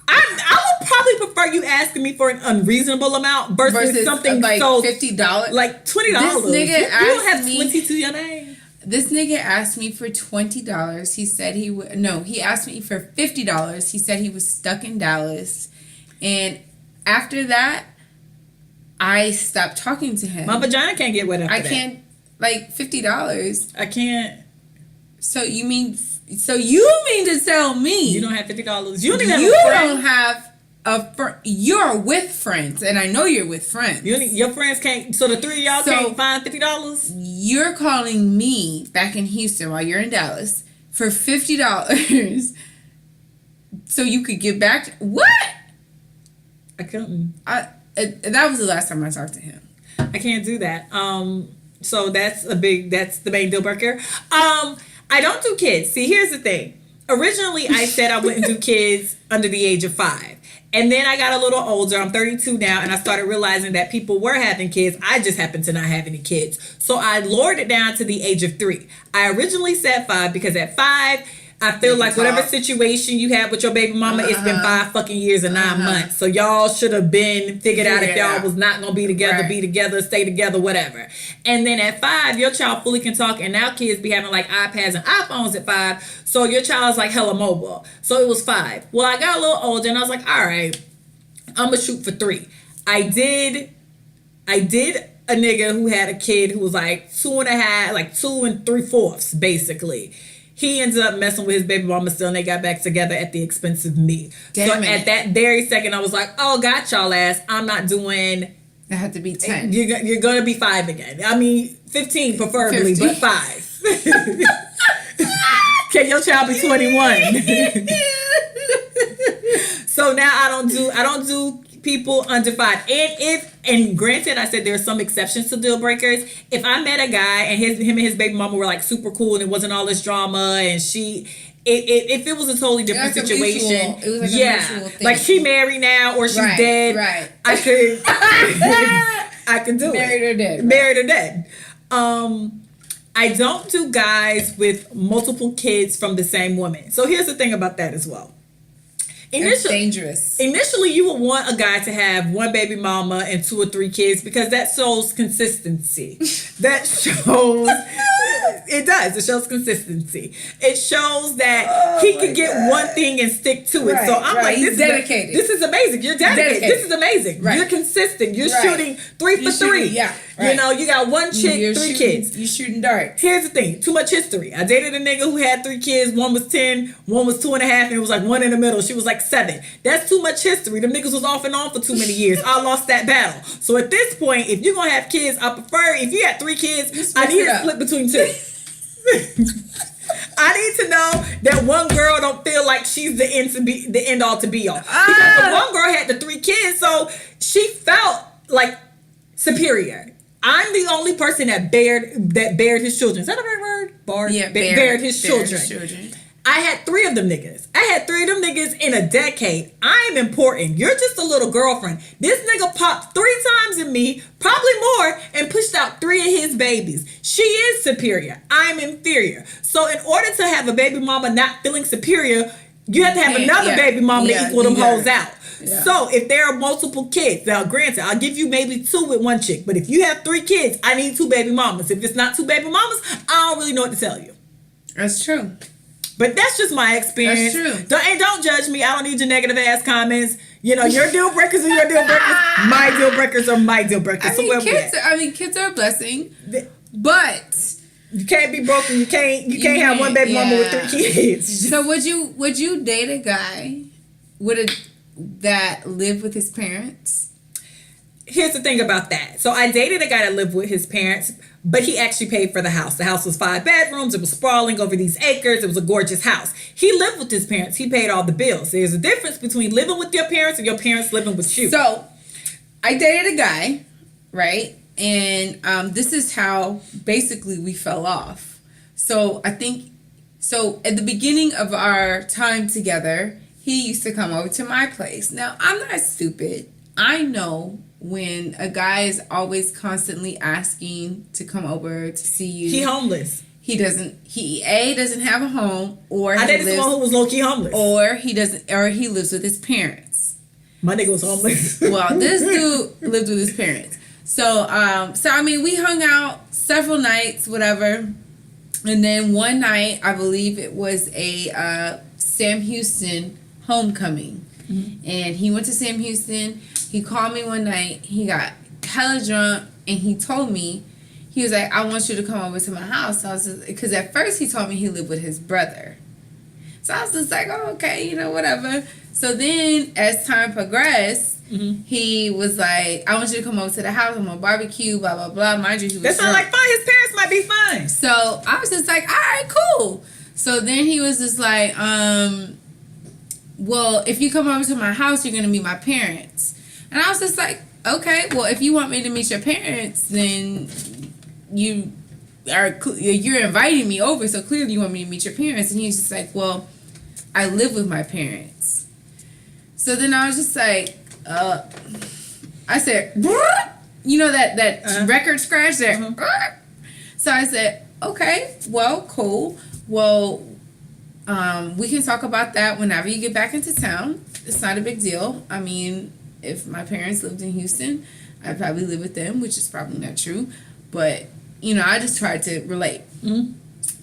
I would probably prefer you asking me for an unreasonable amount versus something like so $50. Like $20. This nigga you don't have 20 to your name. This nigga asked me for $20. He said he would... No, he asked me for $50. He said he was stuck in Dallas. And after that, I stopped talking to him. My vagina can't get wet after that. I can't... Like, $50. I can't... So, you mean So you mean to tell me you don't have $50? You don't even have you're with friends, and I know you're with friends. Your friends can't. So the three of y'all can't find $50. You're calling me back in Houston while you're in Dallas for $50, so you could get back. What? I couldn't. That was the last time I talked to him. I can't do that. So that's the main deal breaker. I don't do kids. See, here's the thing. Originally, I said I wouldn't do kids under the age of 5. And then I got a little older. I'm 32 now, and I started realizing that people were having kids. I just happened to not have any kids. So I lowered it down to the age of 3. I originally said 5 because at 5, I feel like whatever situation you had with your baby mama, it's been 5 fucking years and 9 months. So y'all should have been figured out if y'all was not gonna be together, be together, stay together, whatever. And then at 5, your child fully can talk, and now kids be having like iPads and iPhones at 5. So your child's like hella mobile. So it was 5. Well, I got a little older, and I was like, all right, I'm gonna shoot for 3. I did a nigga who had a kid who was like 2.5, like 2 3/4 basically. He ended up messing with his baby mama still, and they got back together at the expense of me. At that very second, I was like, oh, got y'all ass. I'm not doing... It had to be 10. You're going to be 5 again. I mean, 15 preferably, 15. But 5. Can your child be 21? So now I don't do people under 5. And granted, I said there are some exceptions to deal breakers. If I met a guy and him and his baby mama were like super cool and it wasn't all this drama, and if it was a totally different situation, it was like a mutual thing. Like she married now or she's dead, right? I could do Married it. or dead. Married or dead. I don't do guys with multiple kids from the same woman. So here's the thing about that as well. It's dangerous. Initially, you would want a guy to have 1 baby mama and 2 or 3 kids because that shows consistency. That shows... It does. It shows consistency. It shows that he can get one thing and stick to it. So I'm like, this is amazing. You're dedicated. This is amazing. Right. You're consistent. You're shooting 3 for 3. Yeah. Right. You know, you got 1 chick, 3 kids. You're shooting darts. Here's the thing. Too much history. I dated a nigga who had 3 kids. 1 was 10, 1 was 2.5, and it was like 1 in the middle. She was like 7. That's too much history. Them niggas was off and on for too many years. I lost that battle. So at this point, if you're going to have kids, I prefer, if you had 3 kids, I need to split between 2. I need to know that one girl don't feel like she's the end all to be all. Because the one girl had the 3 kids, so she felt like superior. I'm the only person that bared his children. Is that a right word? Bared his children. I had 3 of them niggas. I had 3 of them niggas in a decade. I am important. You're just a little girlfriend. This nigga popped 3 times in me, probably more, and pushed out 3 of his babies. She is superior. I'm inferior. So in order to have a baby mama not feeling superior, you have to have another baby mama to equal them hoes out. Yeah. So if there are multiple kids, now granted, I'll give you maybe 2 with 1 chick. But if you have 3 kids, I need 2 baby mamas. If it's not 2 baby mamas, I don't really know what to tell you. That's true. But that's just my experience. That's true. Don't judge me. I don't need your negative ass comments. You know, your deal breakers are your deal breakers. My deal breakers are my deal breakers. Kids are a blessing, but you can't be broken. You can't have 1 baby mama with 3 kids. So would you date a guy that lived with his parents? Here's the thing about that. So I dated a guy that lived with his parents, but he actually paid for the house. The house was 5 bedrooms. It was sprawling over these acres. It was a gorgeous house. He lived with his parents. He paid all the bills. There's a difference between living with your parents and your parents living with you. So I dated a guy, right? And this is how basically we fell off. So at the beginning of our time together, he used to come over to my place. Now, I'm not stupid. I know when a guy is always constantly asking to come over to see you. He homeless. He doesn't have a home, or I dated someone who was low-key homeless. Or he lives with his parents. My nigga was homeless. Well, this dude lived with his parents. So I mean, we hung out several nights, whatever. And then one night, I believe it was a Sam Houston homecoming. Mm-hmm. And he went to Sam Houston. He called me one night. He got hella drunk, and he told me, he was like, I want you to come over to my house. So I was because at first he told me he lived with his brother. So I was just like, oh, okay, you know, whatever. So then as time progressed, he was like, I want you to come over to the house. I'm on barbecue, blah, blah, blah. Mind you, he was That sounds like fun. His parents might be fun. So I was just like, all right, cool. So then he was just like, well, if you come over to my house, you're going to meet my parents. And I was just like, okay, well, if you want me to meet your parents, then you're inviting me over, so clearly you want me to meet your parents. And he was just like, well, I live with my parents. So then I was just like, I said, you know that record scratch there? So I said, okay, well, cool. Well, we can talk about that whenever you get back into town. It's not a big deal. I mean, if my parents lived in Houston, I'd probably live with them, which is probably not true. But, you know, I just tried to relate. And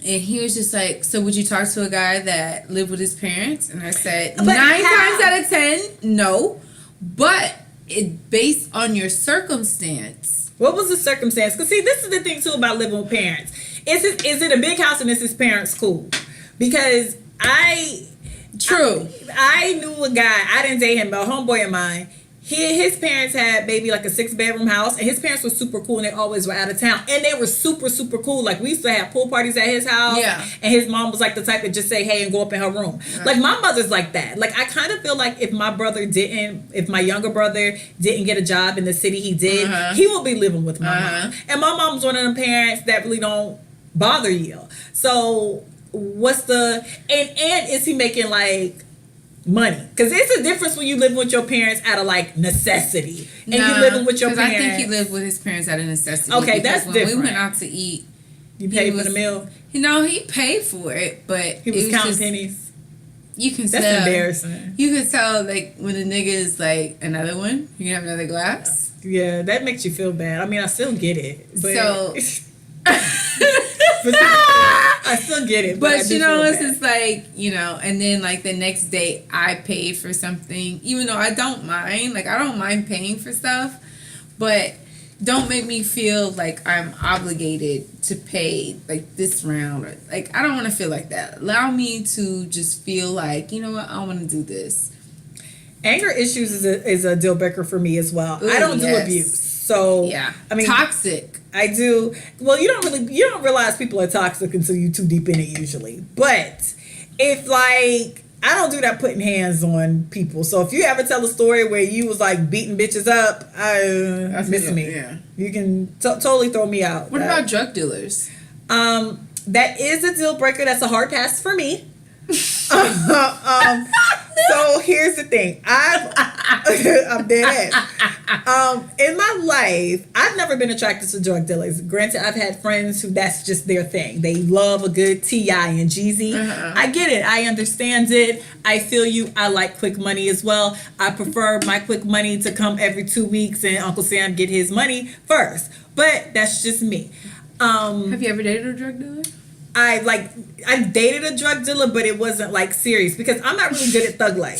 he was just like, so would you talk to a guy that lived with his parents? And I said, but 9 times out of 10, no. But it based on your circumstance. What was the circumstance? Because, see, this is the thing, too, about living with parents. Is it a big house and is his parents cool? Because I knew a guy, I didn't date him, but a homeboy of mine, his parents had maybe like a 6-bedroom house, and his parents were super cool, and they always were out of town, and they were super, super cool. Like, we used to have pool parties at his house, and his mom was like the type to just say hey and go up in her room. Like, my mother's like that. Like, I kind of feel like if my younger brother didn't get a job in the city he did, he will be living with my mom. And my mom's one of them parents that really don't bother you. So what's the and is he making like money? Because it's a difference when you live with your parents out of like necessity and you living with your parents. I think he lived with his parents out of necessity. Okay, that's when different. We went out to eat. You paid for the meal? You know, he paid for it, but he was counting pennies. You can tell. That's embarrassing. You can tell, like, when a nigga is like, another one, you can have another glass. Yeah, that makes you feel bad. I mean, I still get it. But so... I still get it, but you know, it's just like, you know, and then like the next day I paid for something, even though I don't mind, like I don't mind paying for stuff, but don't make me feel like I'm obligated to pay like this round, or like I don't want to feel like that. Allow me to just feel like, you know what, I want to do this. Anger issues is a deal breaker for me as well. Ooh, I don't do abuse. So yeah, I mean, toxic. I do. Well, you don't realize people are toxic until you're too deep in it usually. But if like I don't do that putting hands on people. So if you ever tell a story where you was like beating bitches up, miss me. Yeah, you can totally throw me out. What about drug dealers? That is a deal breaker. That's a hard pass for me. So here's the thing. I'm dead ass. In my life, I've never been attracted to drug dealers. Granted, I've had friends who that's just their thing. They love a good T.I. and Jeezy. I get it. I understand it. I feel you. I like quick money as well. I prefer my quick money to come every 2 weeks and Uncle Sam get his money first. But that's just me. Have you ever dated a drug dealer? I dated a drug dealer, but it wasn't like serious because I'm not really good at thug life.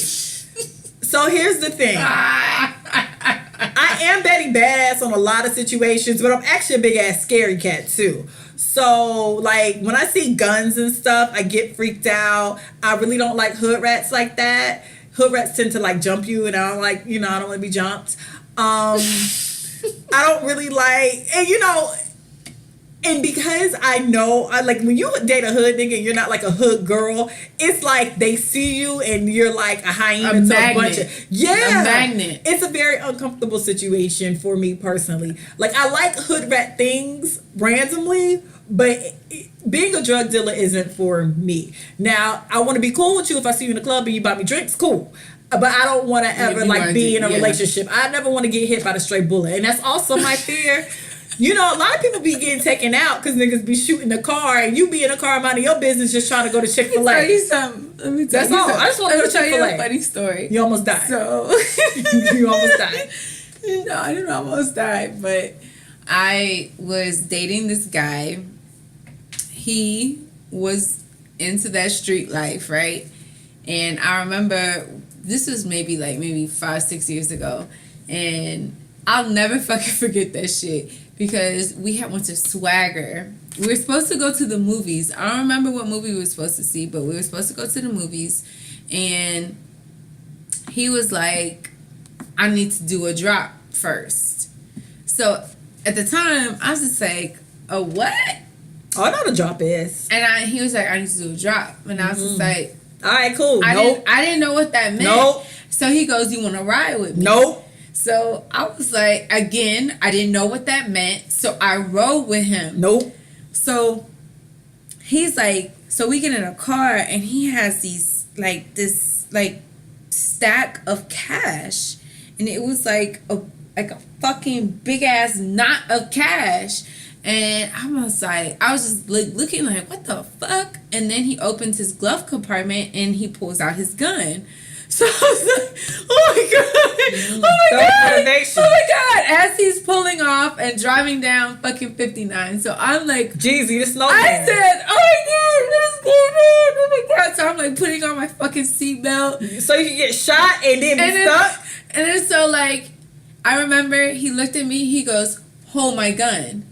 So here's the thing. I am Betty Badass on a lot of situations, but I'm actually a big ass scary cat too. So like when I see guns and stuff, I get freaked out. I really don't like hood rats like that. Hood rats tend to like jump you, and I don't like, I don't want to be jumped. I don't really like, and because I know, like when you date a hood nigga and you're not like a hood girl, it's like they see you and you're like a hyena to a bunch of... Yeah. A magnet. It's a very uncomfortable situation for me personally. Like I like hood rat things randomly, but being a drug dealer isn't for me. Now, I want to be cool with you if I see you in the club and you buy me drinks, cool. But I don't want to ever like be in a relationship. I never want to get hit by the stray bullet. And that's also my fear. A lot of people be getting taken out because niggas be shooting the car and you be in a car minding your business just trying to go to Chick-fil-A. Let me tell you something. That's all. I just want to go to Chick-fil-A. Tell you a funny story. You almost died. So you almost died. No, I didn't almost die, but I was dating this guy. He was into that street life, right? And I remember this was maybe 5-6 years ago, and I'll never fucking forget that shit. Because we had went to Swagger we were supposed to go to the movies. I don't remember what movie we were supposed to see, but we were supposed to go to the movies. And he was like, I need to do a drop first. So at the time, I was just like, a what? Oh, I know what a drop is. And he was like, I need to do a drop. And I was just like, all right, cool. I didn't know what that meant. Nope. So he goes, you want to ride with me? Nope. So I was like, again, I didn't know what that meant. So I rode with him. Nope. So he's like, so we get in a car and he has this stack of cash. And it was like a fucking big ass knot of cash. And I was just looking like, what the fuck? And then he opens his glove compartment and he pulls out his gun. So I was like, oh my god, oh my god, as he's pulling off and driving down fucking 59. So I'm like, Jeezy, the snowman. I said, oh my god, so I'm like putting on my fucking seatbelt. So you can get shot and then be stuck? And then so like, I remember he looked at me, he goes, hold my gun.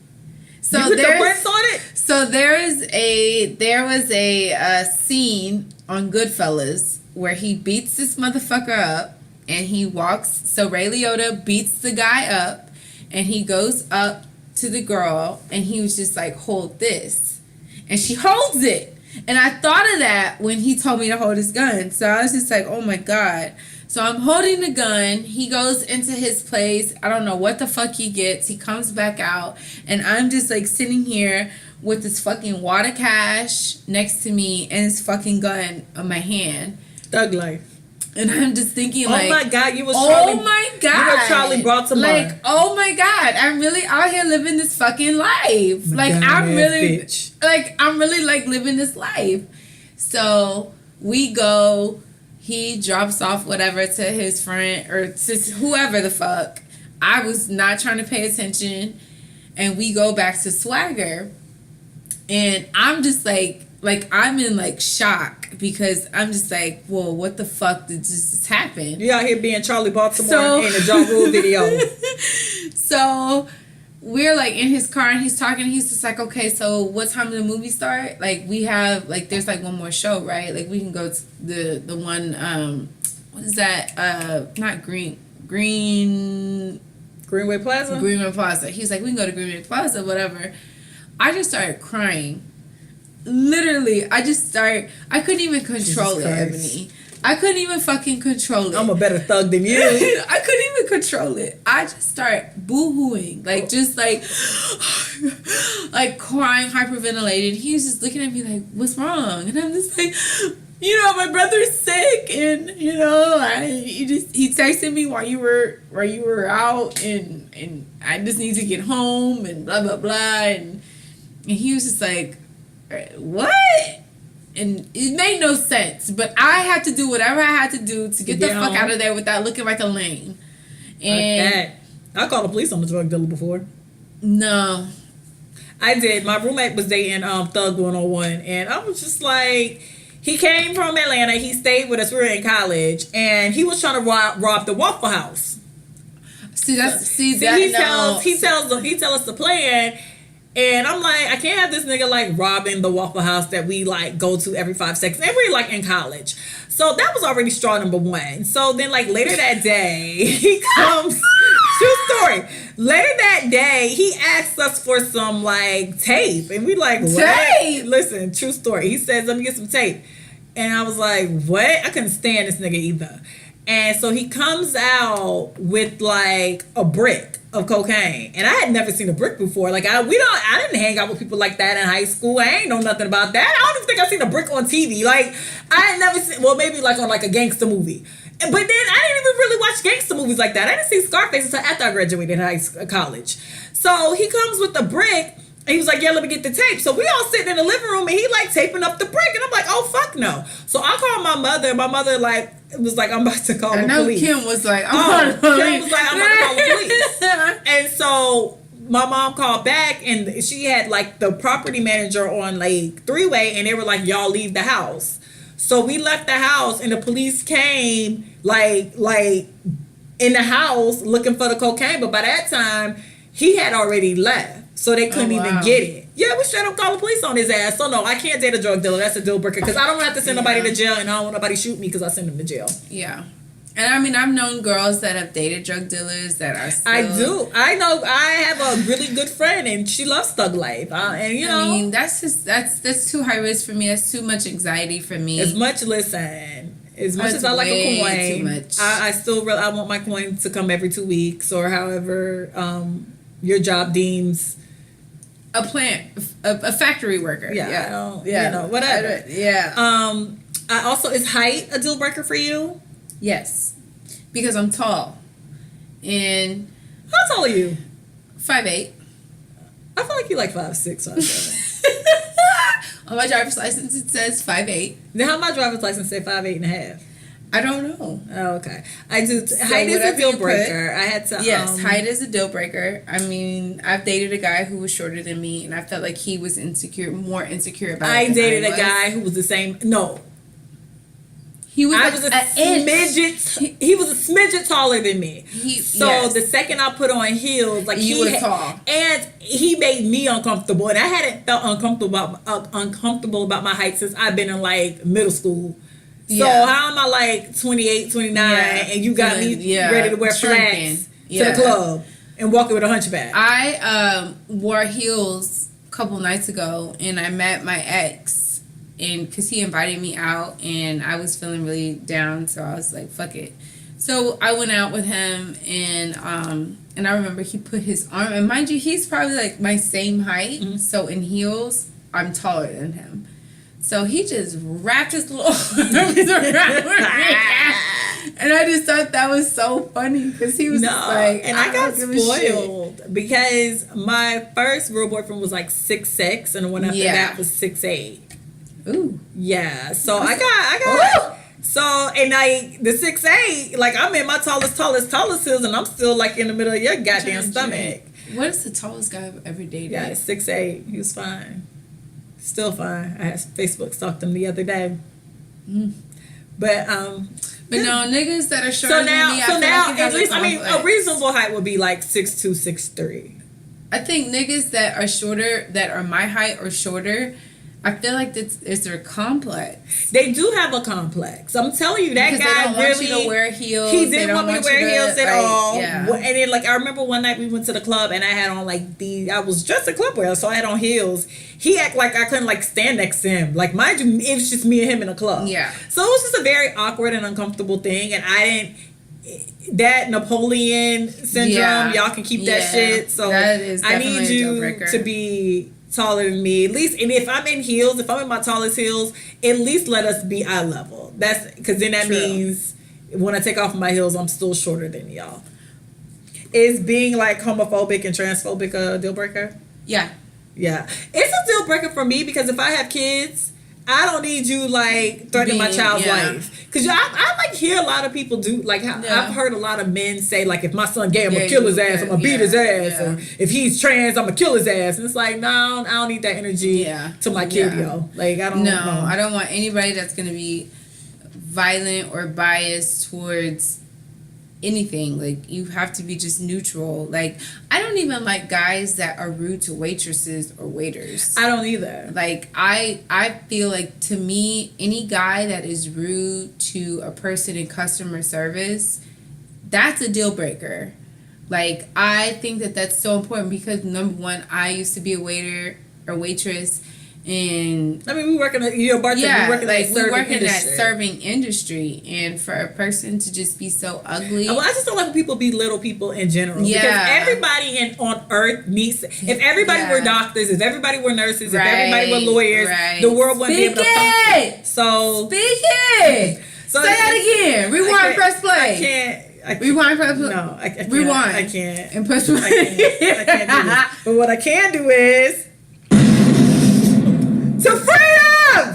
So you put the prints on it? So there was a scene on Goodfellas where he beats this motherfucker up and he walks. So Ray Liotta beats the guy up and he goes up to the girl and he was just like, hold this. And she holds it. And I thought of that when he told me to hold his gun. So I was just like, oh my God. So I'm holding the gun. He goes into his place. I don't know what the fuck he gets. He comes back out. And I'm just like sitting here with this fucking wad of cash next to me and his fucking gun on my hand. Thug life. And I'm just thinking like, oh my God, you was Charlie Baltimore. Like, oh my God, I'm really out here living this fucking life. Like, I'm really like living this life. So we go, he drops off whatever to his friend or to whoever the fuck. I was not trying to pay attention. And we go back to Swagger. And I'm just like I'm in like shock because I'm just like, whoa, what the fuck did just happen? You out here being Charlie Baltimore in a Ja Rule video. So we're like in his car and he's talking. He's just like, okay, so what time did the movie start? Like we have like there's like one more show, right? Like we can go to the one what is that? Not Greenway Plaza. Greenway Plaza. He's like, we can go to Greenway Plaza, whatever. I just started crying. Literally, I couldn't even control it, Ebony. I couldn't even fucking control it. I'm a better thug than you. I couldn't even control it. I just start boo-hooing. Like, just like, like crying, hyperventilating. He was just looking at me like, what's wrong? And I'm just like, you know, my brother's sick. And, you know, he texted me while you were out. And I just need to get home and blah, blah, blah. And he was just like, what? And it made no sense, but I had to do whatever I had to do to get the fuck out of there without looking like a lame. And I called the police on the drug dealer before. No, I did. My roommate was dating Thug 101, and I was just like, he came from Atlanta. He stayed with us. We were in college, and he was trying to rob the Waffle House. He tells us the plan. And I'm like, I can't have this nigga like robbing the Waffle House that we like go to every 5 seconds. And we're like in college. So that was already straw number one. So then like later that day, he comes, true story. Later that day, he asked us for some like tape. And we like, what? Tape? Listen, true story. He says, let me get some tape. And I was like, what? I couldn't stand this nigga either. And so he comes out with like a brick of cocaine, and I had never seen a brick before. Like I didn't hang out with people like that in high school. I ain't know nothing about that. I don't even think I seen a brick on TV. Like I had never seen. Well, maybe like on like a gangster movie, but then I didn't even really watch gangster movies like that. I didn't see Scarface until after I graduated college. So he comes with the brick. And he was like, yeah, let me get the tape. So we all sitting in the living room and he like taping up the brick. And I'm like, oh, fuck no. So I called my mother. My mother like was like, I'm about to call the police. Kim was like, I'm about to call the police. And so my mom called back and she had like the property manager on like three-way and they were like, y'all leave the house. So we left the house and the police came like in the house looking for the cocaine. But by that time, he had already left. So they couldn't wow. even get it. Yeah, we straight up call the police on his ass. So no, I can't date a drug dealer. That's a deal breaker. Because I don't have to send nobody to jail, and I don't want nobody shoot me because I send them to jail. Yeah. And I mean, I've known girls that have dated drug dealers that are still... I do. I know. I have a really good friend, and she loves thug life. And you know, I mean, that's too high risk for me. That's too much anxiety for me. As much as I like a coin, too much. I still I want my coin to come every 2 weeks or however your job deems. A factory worker. Yeah. Yeah. You know, whatever. Yeah. I also, is height a deal breaker for you? Yes. Because I'm tall. And how tall are you? 5'8". I feel like you like 5'6", 5'7". On my driver's license it says 5'8". Then how my driver's license say 5'8.5"? I don't know. Oh, okay. I do. Height is a deal breaker. I had to. Yes, height is a deal breaker. I mean, I've dated a guy who was shorter than me, and I felt like he was more insecure about it. I dated a guy who was the same. No, he was. I was a smidget. He was a smidget taller than me. The second I put on heels, like he was tall, and he made me uncomfortable, and I hadn't felt uncomfortable about my height since I've been in like middle school. So how am I like 28, 29, and you got me ready to wear flats to the club and walking with a hunchback? I wore heels a couple nights ago, and I met my ex, and because he invited me out, and I was feeling really down, so I was like, fuck it. So I went out with him, and I remember he put his arm, and mind you, he's probably like my same height, so in heels, I'm taller than him. So he just wrapped his little arms around me. And I just thought that was so funny because he was like... And I got spoiled because my first real boyfriend was like 6'6", and the one after that was 6'8". Ooh. Yeah, so I got... So, and the 6'8", like I'm in my tallest heels, and I'm still like in the middle of your goddamn stomach. What is the tallest guy I've ever dated? Yeah, 6'8". He was fine. Still fine. I had Facebook stalked him the other day. But no, niggas that are shorter than me, at least a reasonable height would be like 6'2", 6'3". I think niggas that are shorter, that are my height or shorter, I feel like it's their complex. They do have a complex. I'm telling you, that because guy they don't really want you to wear heels. He didn't want me to wear heels at all. Yeah. And then like I remember one night we went to the club and I had on like I was dressed in club wear, so I had on heels. He acted like I couldn't like stand next to him. Like mind you, it was just me and him in a club. Yeah. So it was just a very awkward and uncomfortable thing, and I didn't. That Napoleon syndrome, y'all can keep that shit. So that is I need you to be taller than me, at least. And if I'm in heels, if I'm in my tallest heels, at least let us be eye level. That's because then that means when I take off my heels, I'm still shorter than y'all. Is being like homophobic and transphobic a deal breaker? Yeah. It's a deal breaker for me because if I have kids, I don't need you like threatening my child's life. Because I like hear a lot of people do like I've heard a lot of men say like, if my son gay, I'm gonna kill his ass, I'm gonna beat his ass, or if he's trans, I'm gonna kill his ass. And it's like, no, I don't need that energy to my kid, yo. Like I don't. No, I don't want anybody that's gonna be violent or biased towards anything. Like you have to be just neutral. Like I don't even like guys that are rude to waitresses or waiters. I don't either. Like I feel like, to me, any guy that is rude to a person in customer service, that's a deal breaker. Like I think that that's so important because number one, I used to be a waiter or waitress. And I mean, we work in that serving industry, and for a person to just be so ugly. Well, I just don't like when people belittle people in general. Yeah. Because everybody on earth needs. If everybody were doctors, if everybody were nurses, if everybody were lawyers, the world wouldn't be able to function. So speak it. So say that again. Rewind. Press play. I can't. Rewind. Press play. No, I can't. Rewind. I can't. And press play. I can't do this. But what I can do is. To freedom!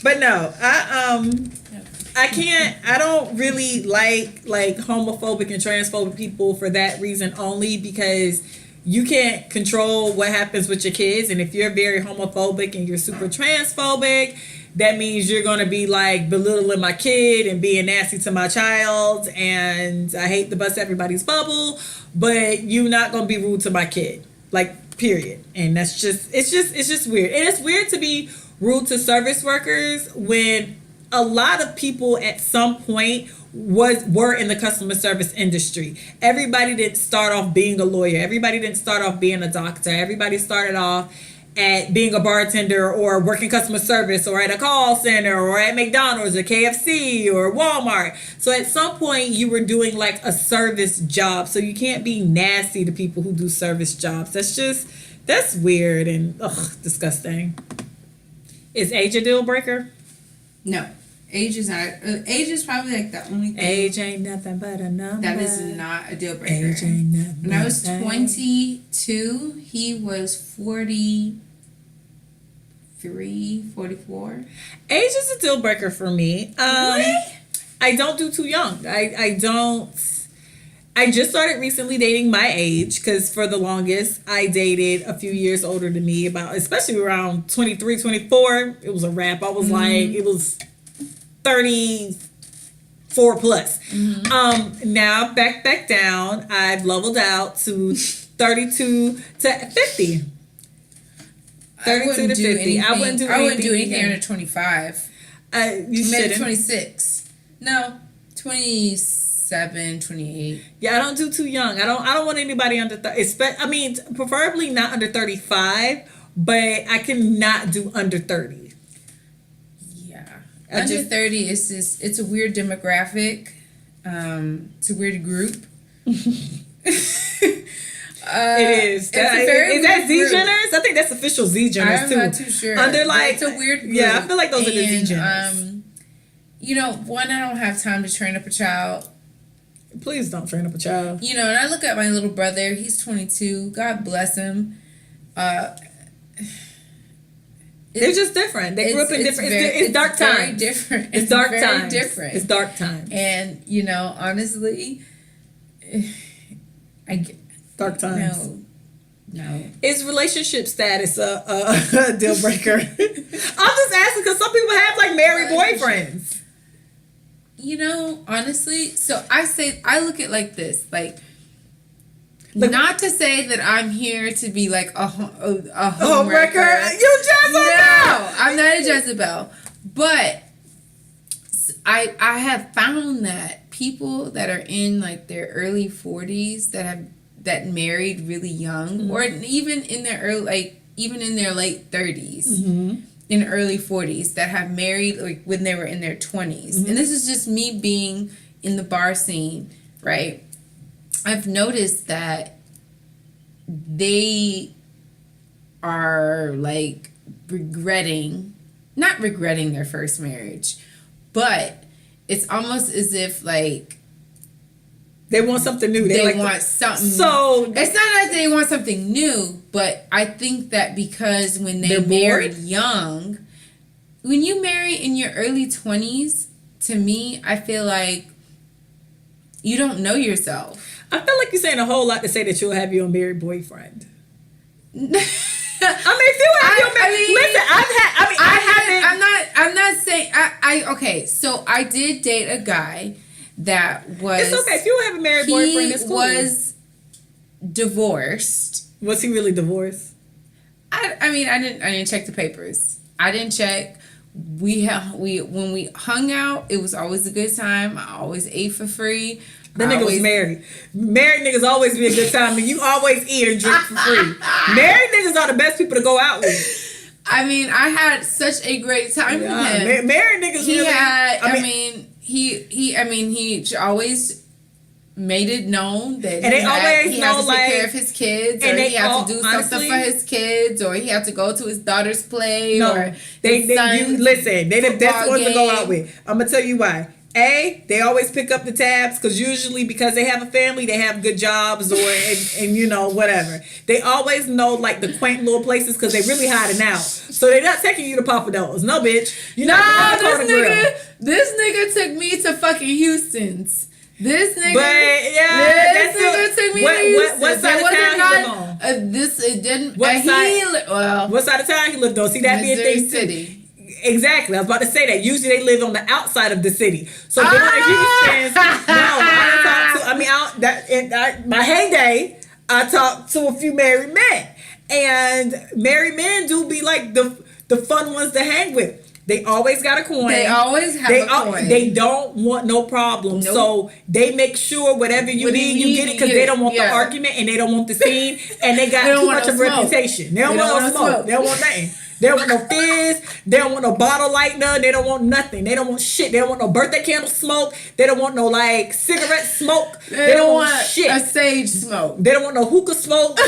But no, I can't. I don't really like homophobic and transphobic people for that reason only, because you can't control what happens with your kids, and if you're very homophobic and you're super transphobic, that means you're going to be like belittling my kid and being nasty to my child. And I hate to bust everybody's bubble, but you're not going to be rude to my kid. Like, period. And that's just, it's just weird. And it's weird to be rude to service workers when a lot of people at some point were in the customer service industry. Everybody didn't start off being a lawyer. Everybody didn't start off being a doctor. Everybody started off at being a bartender or working customer service or at a call center or at McDonald's or KFC or Walmart. So at some point you were doing like a service job. So you can't be nasty to people who do service jobs. That's weird and disgusting. Is age a deal breaker? No. Age is not. Age is probably like the only thing. Age ain't nothing but a number. That is not a deal breaker. Age ain't nothing. When I was 22, he was 43, 44. Age is a deal breaker for me. Really? I don't do too young. I just started recently dating my age because for the longest I dated a few years older than me, especially around 23, 24. It was a wrap. I was like, it was 34 plus. Now back down. I've leveled out to 32 to 50. 32 to 50. I wouldn't do anything under 25. You shouldn't. 26. No, 27, 28. Yeah, I don't do too young. I don't want anybody under 30. Preferably not under 35, but I cannot do under 30. Under 30 is just, it's a weird demographic. It's a weird group. It is. Is that Z-Geners? I think that's official Z-Geners too. I'm not too sure. It's a weird group. Yeah, I feel like those are the Z-Geners. One, I don't have time to train up a child. Please don't train up a child. And I look at my little brother. He's 22. God bless him. They're just different. They grew up in different. It's dark times. Very different. It's dark very times. Different. It's dark times. And honestly, dark times. No. Is relationship status a deal breaker? I'm just asking because some people have like married boyfriends. Honestly, so I look at like this, like not to say that I'm here to be like a homewrecker. You Jezebel? No, I'm not a Jezebel. But I have found that people that are in like their early 40s that married really young, or even in their late 30s, in early 40s, that have married like when they were in their 20s. And this is just me being in the bar scene, right? I've noticed that they are like not regretting their first marriage, but it's almost as if like they want something new. They want something. So it's not that they want something new, but I think that because when they married young, when you marry in your early 20s, to me, I feel like you don't know yourself. I feel like you're saying a whole lot to say that you'll have your married boyfriend. Listen, I'm not saying okay, so I did date a guy that was. It's okay if you have a married boyfriend. It's cool. He was divorced. Was he really divorced? I didn't check the papers. I didn't check. When we hung out, it was always a good time. I always ate for free. That nigga was married. Married niggas always be a good time, and you always eat and drink for free. Married niggas are the best people to go out with. I had such a great time with him. Married niggas he always made it known that he had to take care of his kids, or he had to do something for his kids, or he had to go to his daughter's play, or they the best ones to go out with. I'm gonna tell you why. They always pick up the tabs because they have a family, they have good jobs and whatever. They always know like the quaint little places because they really hiding out. So they're not taking you to Papa Do's. No, bitch. This nigga took me to fucking Houston's. This nigga. But this nigga took me to Houston. What side of town he live on? It didn't. What side of town he lived on? See, that be a thing City. Exactly. I was about to say that. Usually they live on the outside of the city. So going to Houston, my heyday, I talked to a few married men. And married men do be like the fun ones to hang with. They always got a coin. They always have a coin. They don't want no problem. Nope. So they make sure whatever you need, you get it because they don't want the argument and they don't want the scene and they got too much of a reputation. They don't want no smoke. They don't want nothing. They don't want no fizz. They don't want no bottle lighter. They don't want nothing. They don't want shit. They don't want no birthday candle smoke. They don't want no like cigarette smoke. They don't want shit. A sage smoke. They don't want no hookah smoke.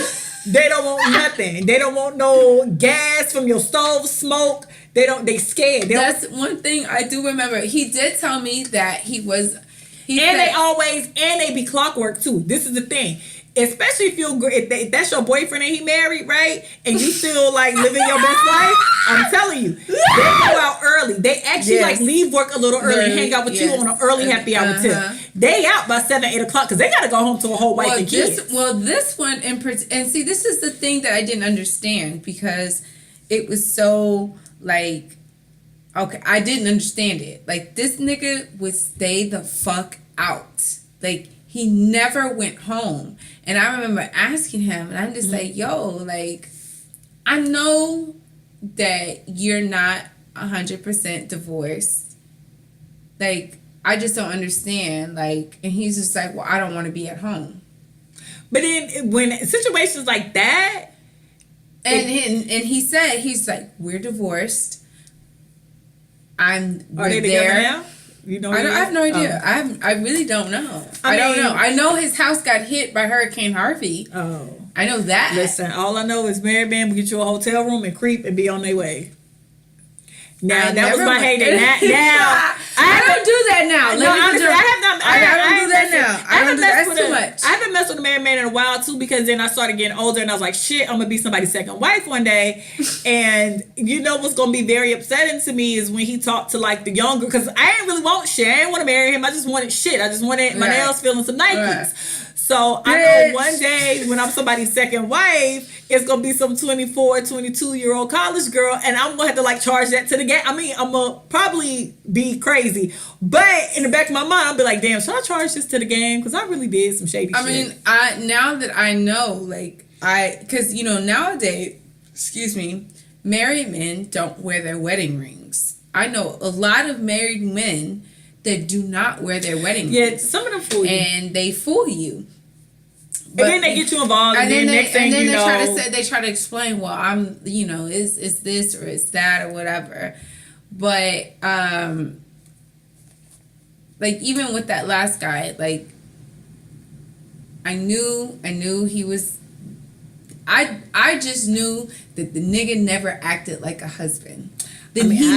They don't want nothing. They don't want no gas from your stove smoke. They scared. That's one thing I do remember. He did tell me that he said, they be clockwork too. This is the thing. Especially if that's your boyfriend and he married, right? And you still like living your best life. I'm telling you, they go out early. They actually like leave work a little early and hang out with you on an early happy hour tip. They out by 7, 8 o'clock because they got to go home to a whole wife and kids. This one and see, this is the thing that I didn't understand because it was so like, okay, I didn't understand it. Like this nigga would stay the fuck out. Like he never went home. And I remember asking him, and I'm just like, yo, like, I know that you're not 100% divorced. Like, I just don't understand. Like, and he's just like, well, I don't want to be at home. But then when situations like that. And he said, he's like, we're divorced. Are they together now? You know, I have no idea. I really don't know. I don't know. I know his house got hit by Hurricane Harvey. Oh, I know that. Listen, all I know is married man will get you a hotel room and creep and be on their way. Now that was my heyday. Now I don't do that now. I don't do that now. I don't do that. That's too much. I haven't messed with a married man in a while too because then I started getting older and I was like, shit, I'm gonna be somebody's second wife one day. And you know what's gonna be very upsetting to me is when he talked to like the younger, because I didn't really want shit. I didn't want to marry him. I just wanted shit. I just wanted my nails feeling some Nikes. Right. So I know one day when I'm somebody's second wife, it's going to be some 24, 22-year-old college girl, and I'm going to have to like charge that to the game. I mean, I'm going to probably be crazy. But in the back of my mind, I'll be like, damn, should I charge this to the game? Because I really did some shady shit. I mean, now that I know, like, because, you know, nowadays, married men don't wear their wedding rings. I know a lot of married men that do not wear their wedding rings. Yeah, some of them fool you. And they fool you. But then they get you involved, and then next thing you know, they try to explain, well, I'm, you know, it's this or it's that or whatever. But like even with that last guy, like I knew he was. I just knew that the nigga never acted like a husband. He never went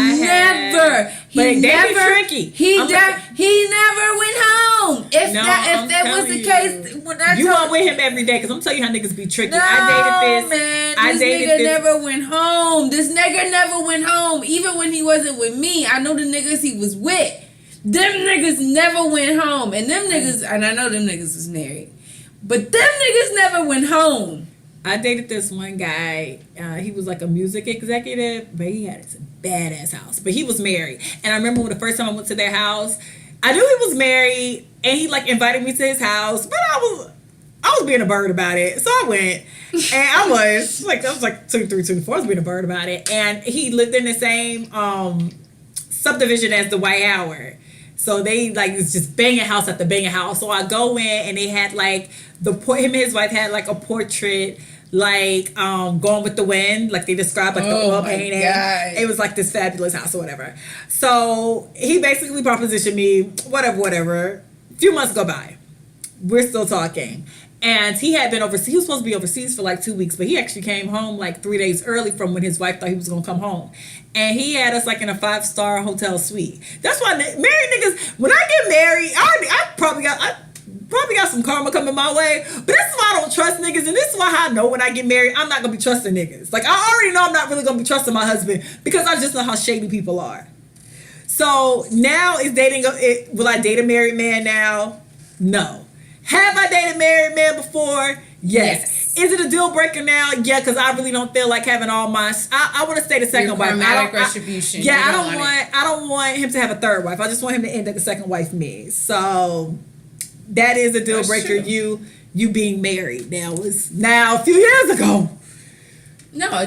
home. If that was the case, you weren't with him every day, because I'm telling you how niggas be tricky. No, I dated this nigga never went home. This nigga never went home. Even when he wasn't with me, I know the niggas he was with. Them niggas never went home. And them niggas, and I know them niggas was married, but them niggas never went home. I dated this one guy. He was like a music executive, but he had a badass house. But he was married. And I remember when the first time I went to their house, I knew he was married, and he like invited me to his house. But I was being a bird about it. So I went, and I was like 23, 24. I was being a bird about it. And he lived in the same subdivision as the White Howard. So they like it's just banging house after banging house. So I go in, and they had like him and his wife had like a portrait, like Gone with the Wind, like they described like the oil painting. It was like this fabulous house or whatever. So he basically propositioned me, whatever. A few months go by, we're still talking, and he had been overseas. He was supposed to be overseas for like 2 weeks, but he actually came home like 3 days early from when his wife thought he was gonna come home. And he had us like in a 5-star hotel suite. That's why married niggas, when I get married, I probably got some karma coming my way. But this is why I don't trust niggas, and this is why I know when I get married, I'm not gonna be trusting niggas. Like I already know I'm not really gonna be trusting my husband because I just know how shady people are. So now will I date a married man now? No. Have I dated a married man before? Yes. Is it a deal breaker now? Yeah, because I really don't feel like having all my. I want to stay the second wife. Retribution. I don't want him to have a third wife. I just want him to end up the second wife me. So that is a deal breaker. True. You being married now a few years ago. No,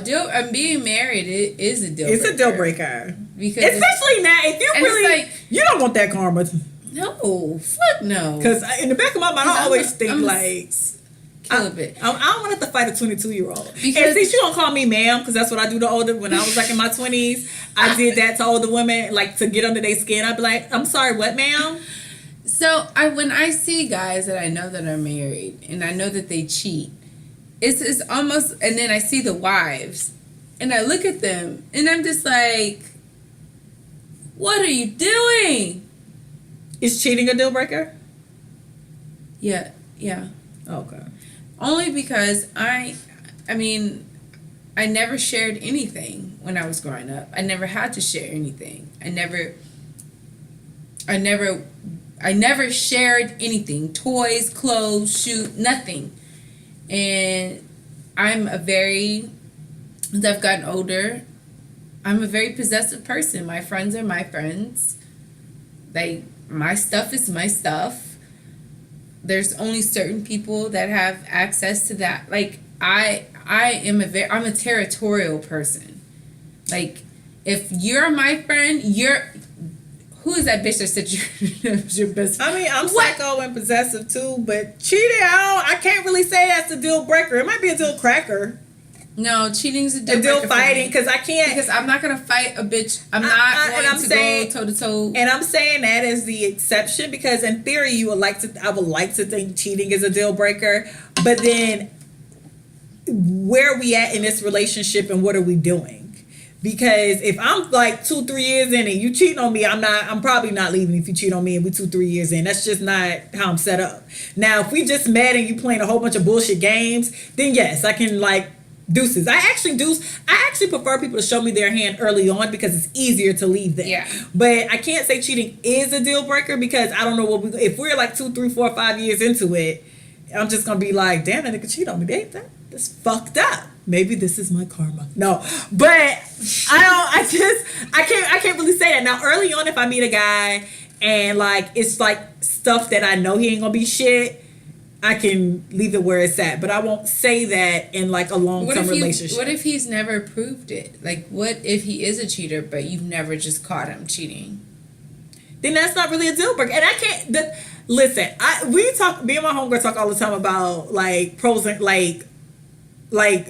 being married is a deal breaker. It's a deal breaker. Because especially now, if you really, you don't want that karma. No, fuck no. Because in the back of my mind, I always think kill a bit. I don't want to have to fight a 22-year-old. Because and since you don't call me ma'am, because that's what I do to older. When I was like in my 20s, I did that to older women, like to get under their skin. I'd be like, I'm sorry, what, ma'am? So when I see guys that I know that are married and I know that they cheat, it's almost, and then I see the wives and I look at them and I'm just like, what are you doing? Is cheating a deal breaker? Yeah. Okay. Only because I never shared anything when I was growing up. I never had to share anything. I never shared anything. Toys, clothes, shoes, nothing. And as I've gotten older, I'm a very possessive person. My friends are my friends. My stuff is my stuff. There's only certain people that have access to that. Like, I'm a territorial person. Like, if you're my friend, who is that bitch that said you're your best friend? I mean, I'm psycho and possessive too, but cheating, I can't really say that's a deal breaker. It might be a deal cracker. No, cheating's a deal breaker. A deal fighting, because I can't. Because I'm not going to fight a bitch. I'm not going to go toe to toe. And I'm saying that as the exception, because in theory, I would like to think cheating is a deal breaker. But then, where are we at in this relationship and what are we doing? Because if I'm like 2-3 years in and you cheating on me, I'm probably not leaving if you cheat on me and we 2-3 years in. That's just not how I'm set up. Now, if we just mad and you playing a whole bunch of bullshit games, then yes, I can like deuces. I actually prefer people to show me their hand early on because it's easier to leave them. Yeah. But I can't say cheating is a deal breaker because I don't know if we're like 2, 3, 4, 5 years into it, I'm just gonna be like, damn, that nigga cheat on me. That's fucked up. Maybe this is my karma. No, but I can't really say that. Now, early on, if I meet a guy and like it's like stuff that I know he ain't gonna be shit, I can leave it where it's at. But I won't say that in like a long-term relationship. What if he's never proved it? Like, what if he is a cheater, but you've never just caught him cheating? Then that's not really a deal breaker. And I can't. Listen, me and my homegirl talk all the time about like pros and like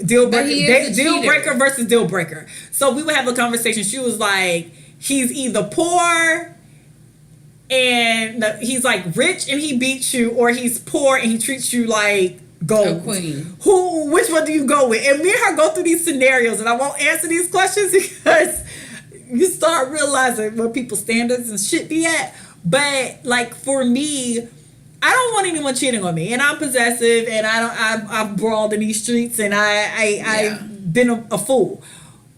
deal breaker versus deal breaker. So we would have a conversation. She was like, he's either poor and he's like rich and he beats you, or he's poor and he treats you like gold. A queen. Which one do you go with? And me and her go through these scenarios, and I won't answer these questions because you start realizing where people's standards and shit be at. But like for me, I don't want anyone cheating on me, and I'm possessive, and I've brawled in these streets, and I've been a fool,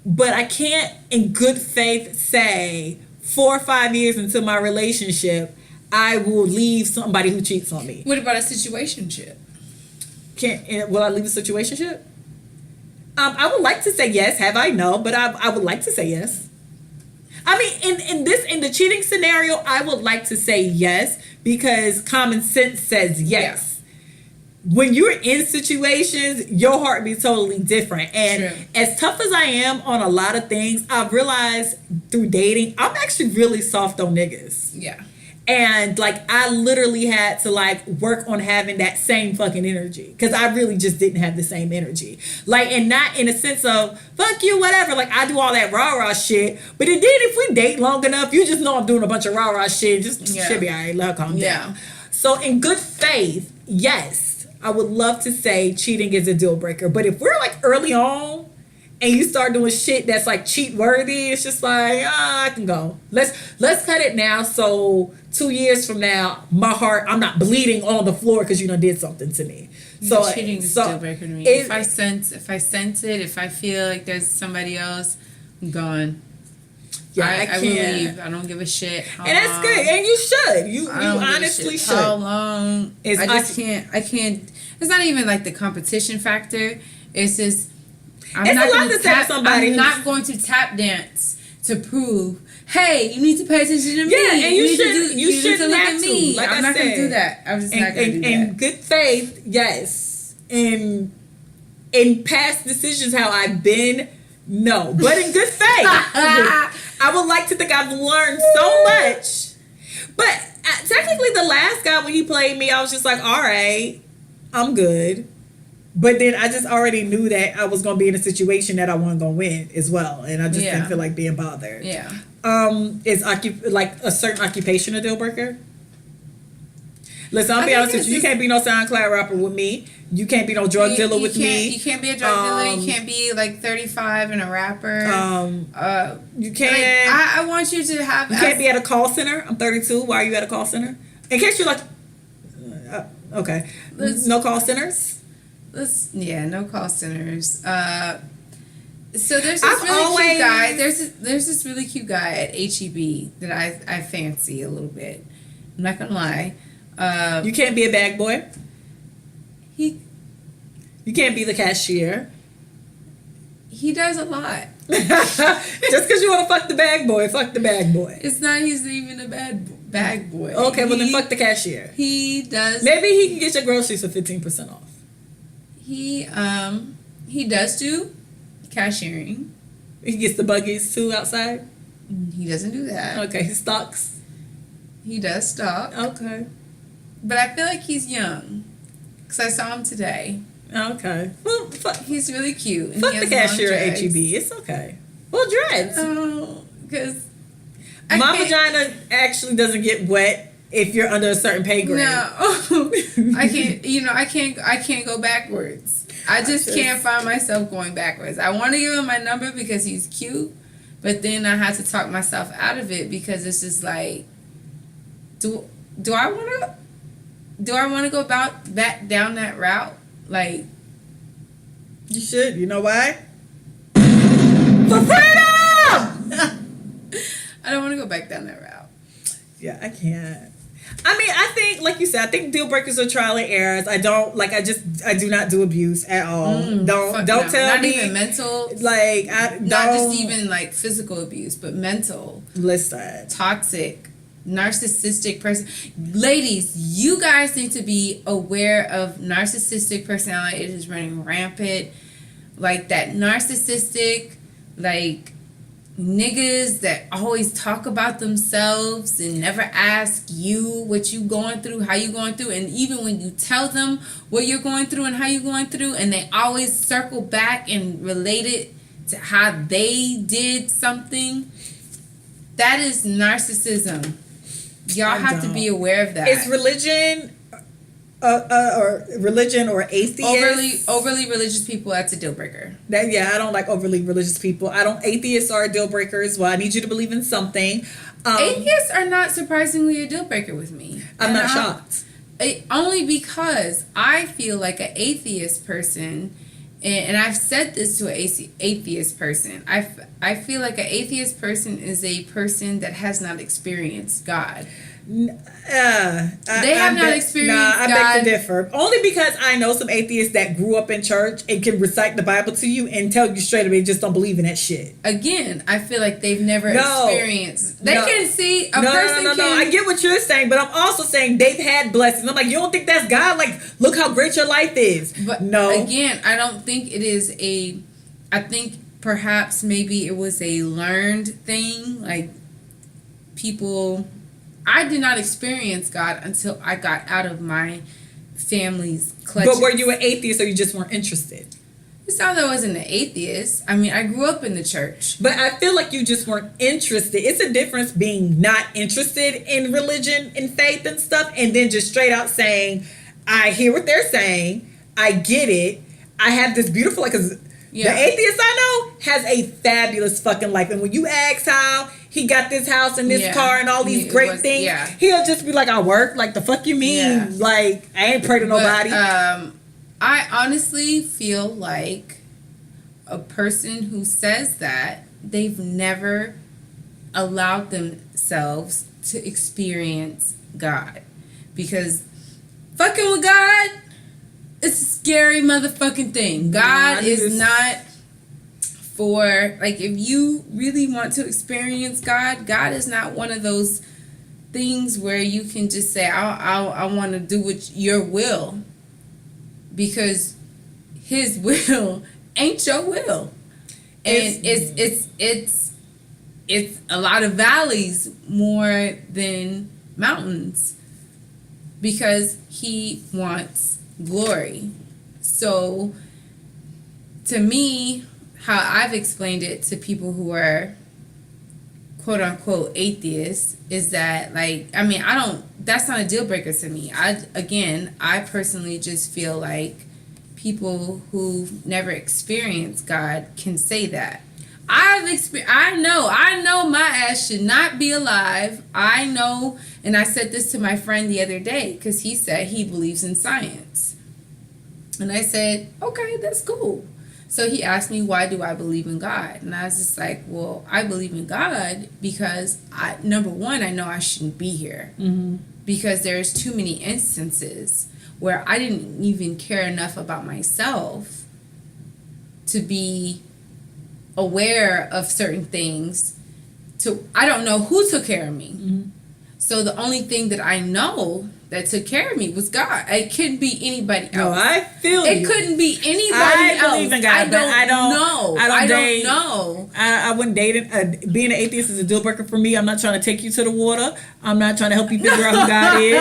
but I can't, in good faith, say 4 or 5 years into my relationship, I will leave somebody who cheats on me. What about a situationship? Will I leave a situationship? I would like to say yes. Have I? No, but I would like to say yes. I mean, in the cheating scenario, I would like to say yes because common sense says yes. Yeah. When you're in situations, your heart be totally different. And true. As tough as I am on a lot of things, I've realized through dating, I'm actually really soft on niggas. Yeah. And like I literally had to like work on having that same fucking energy because I really just didn't have the same energy. Like, and not in a sense of fuck you, whatever. Like I do all that rah-rah shit, but then if we date long enough, you just know I'm doing a bunch of rah-rah shit. Should be all right. Let her calm down. So in good faith, yes, I would love to say cheating is a deal breaker. But if we're like early on and you start doing shit that's like cheat worthy, it's just like, I can go. Let's cut it now. So 2 years from now, my heart, I'm not bleeding on the floor because you done did something to me. So cheating is a deal breaker to me. If I sense it, if I feel like there's somebody else, I'm gone. Yeah, I can't. will leave. I don't give a shit. And that's good. And you should. You honestly should. How long? It's I just can't. I can't. It's not even like the competition factor. It's just. I'm not going to tap dance to prove. Hey, you need to pay attention to me. Yeah, and you should look at me. Like I'm not going to do that. I'm just not going to do that. In good faith, yes. In past decisions, how I've been, no. But in good faith, I would like to think I've learned so much. But technically, the last guy, when he played me, I was just like, all right, I'm good. But then I just already knew that I was going to be in a situation that I wasn't going to win as well. And I just didn't feel like being bothered. Yeah. Is like a certain occupation a deal breaker? Listen, I'll be honest with you. You can't be no SoundCloud rapper with me. You can't be no drug dealer with me. You can't be a drug dealer. You can't be like 35 and a rapper. You can't. Like, I want you to have. You can't be at a call center. I'm 32. Why are you at a call center? In case you're like, okay, no call centers. No call centers. So there's this cute guy. There's this really cute guy at HEB that I fancy a little bit. I'm not gonna lie. You can't be a bag boy. You can't be the cashier. He does a lot. Just because you want to fuck the bag boy, fuck the bag boy. He's not even a bag boy. Okay, well then fuck the cashier. He does. Maybe he can get your groceries for 15% off. He does do cashiering. He gets the buggies too outside. He doesn't do that. Okay, he stocks. He does stock. Okay. But I feel like he's young. Because I saw him today. Okay. Well, he's really cute. And fuck he the has cashier at HEB. It's okay. Well, dreads. Oh, because my vagina actually doesn't get wet if you're under a certain pay grade. No. I can't, I can't go backwards. I just can't find myself going backwards. I want to give him my number because he's cute. But then I have to talk myself out of it because it's just like, do I want to go back down that route? Like, you should. You know why? For freedom! I don't want to go back down that route. Yeah, I can't. I mean, I think, like you said, I think deal breakers are trial and errors. I do not do abuse at all. Don't tell me. Not even mental. Like, not just even like physical abuse, but mental. Listen. Toxic. Narcissistic person. Ladies, you guys need to be aware of narcissistic personality. It is running rampant. Like that narcissistic, like niggas that always talk about themselves and never ask you what you going through, how you going through, and even when you tell them what you're going through and how you're going through, and they always circle back and relate it to how they did something. That is narcissism. Y'all have to be aware of that. It's religion, or atheist. Overly religious people. That's a deal breaker. I don't like overly religious people. Atheists are deal breakers. Well, I need you to believe in something. Atheists are not surprisingly a deal breaker with me. I'm not shocked. Only because I feel like an atheist person, and I've said this to an atheist person. I feel like an atheist person is a person that has not experienced God. They have not experienced God. I beg to differ. Only because I know some atheists that grew up in church and can recite the Bible to you and tell you straight up they just don't believe in that shit. Again, I feel like they've never experienced. They can see a person. No. I get what you're saying, but I'm also saying they've had blessings. I'm like, you don't think that's God? Like, look how great your life is. But no. Again, I don't think it is I think perhaps maybe it was a learned thing. Like, people... I did not experience God until I got out of my family's clutches. But were you an atheist or you just weren't interested? It's not that I wasn't an atheist. I mean, I grew up in the church. But I feel like you just weren't interested. It's a difference being not interested in religion and faith and stuff and then just straight out saying, I hear what they're saying. I get it. I have this beautiful... Because the atheist I know has a fabulous fucking life. And when you ask how... He got this house and this car and all these great things. He'll just be like, I work. Like, the fuck you mean? Yeah. Like, I ain't pray to nobody. I honestly feel like a person who says that, they've never allowed themselves to experience God. Because fucking with God, it's a scary motherfucking thing. God is not for, like, if you really want to experience God, God is not one of those things where you can just say, I want to do what your will. Because his will ain't your will. And it's a lot of valleys more than mountains, because he wants glory. So to me, how I've explained it to people who are quote unquote atheists is that, like, I mean, that's not a deal breaker to me. I personally just feel like people who've never experienced God can say that. I know my ass should not be alive. I know, and I said this to my friend the other day because he said he believes in science. And I said, okay, that's cool. So he asked me, why do I believe in God? And I was just like, well, I believe in God because number one, I know I shouldn't be here. Mm-hmm. Because there's too many instances where I didn't even care enough about myself to be aware of certain things. I don't know who took care of me. Mm-hmm. So the only thing that I know that took care of me was God. It couldn't be anybody else. No, I feel it couldn't be anybody else. I believe in God, I don't know. I wouldn't date it. Being an atheist is a deal breaker for me. I'm not trying to take you to the water. I'm not trying to help you figure out who God is.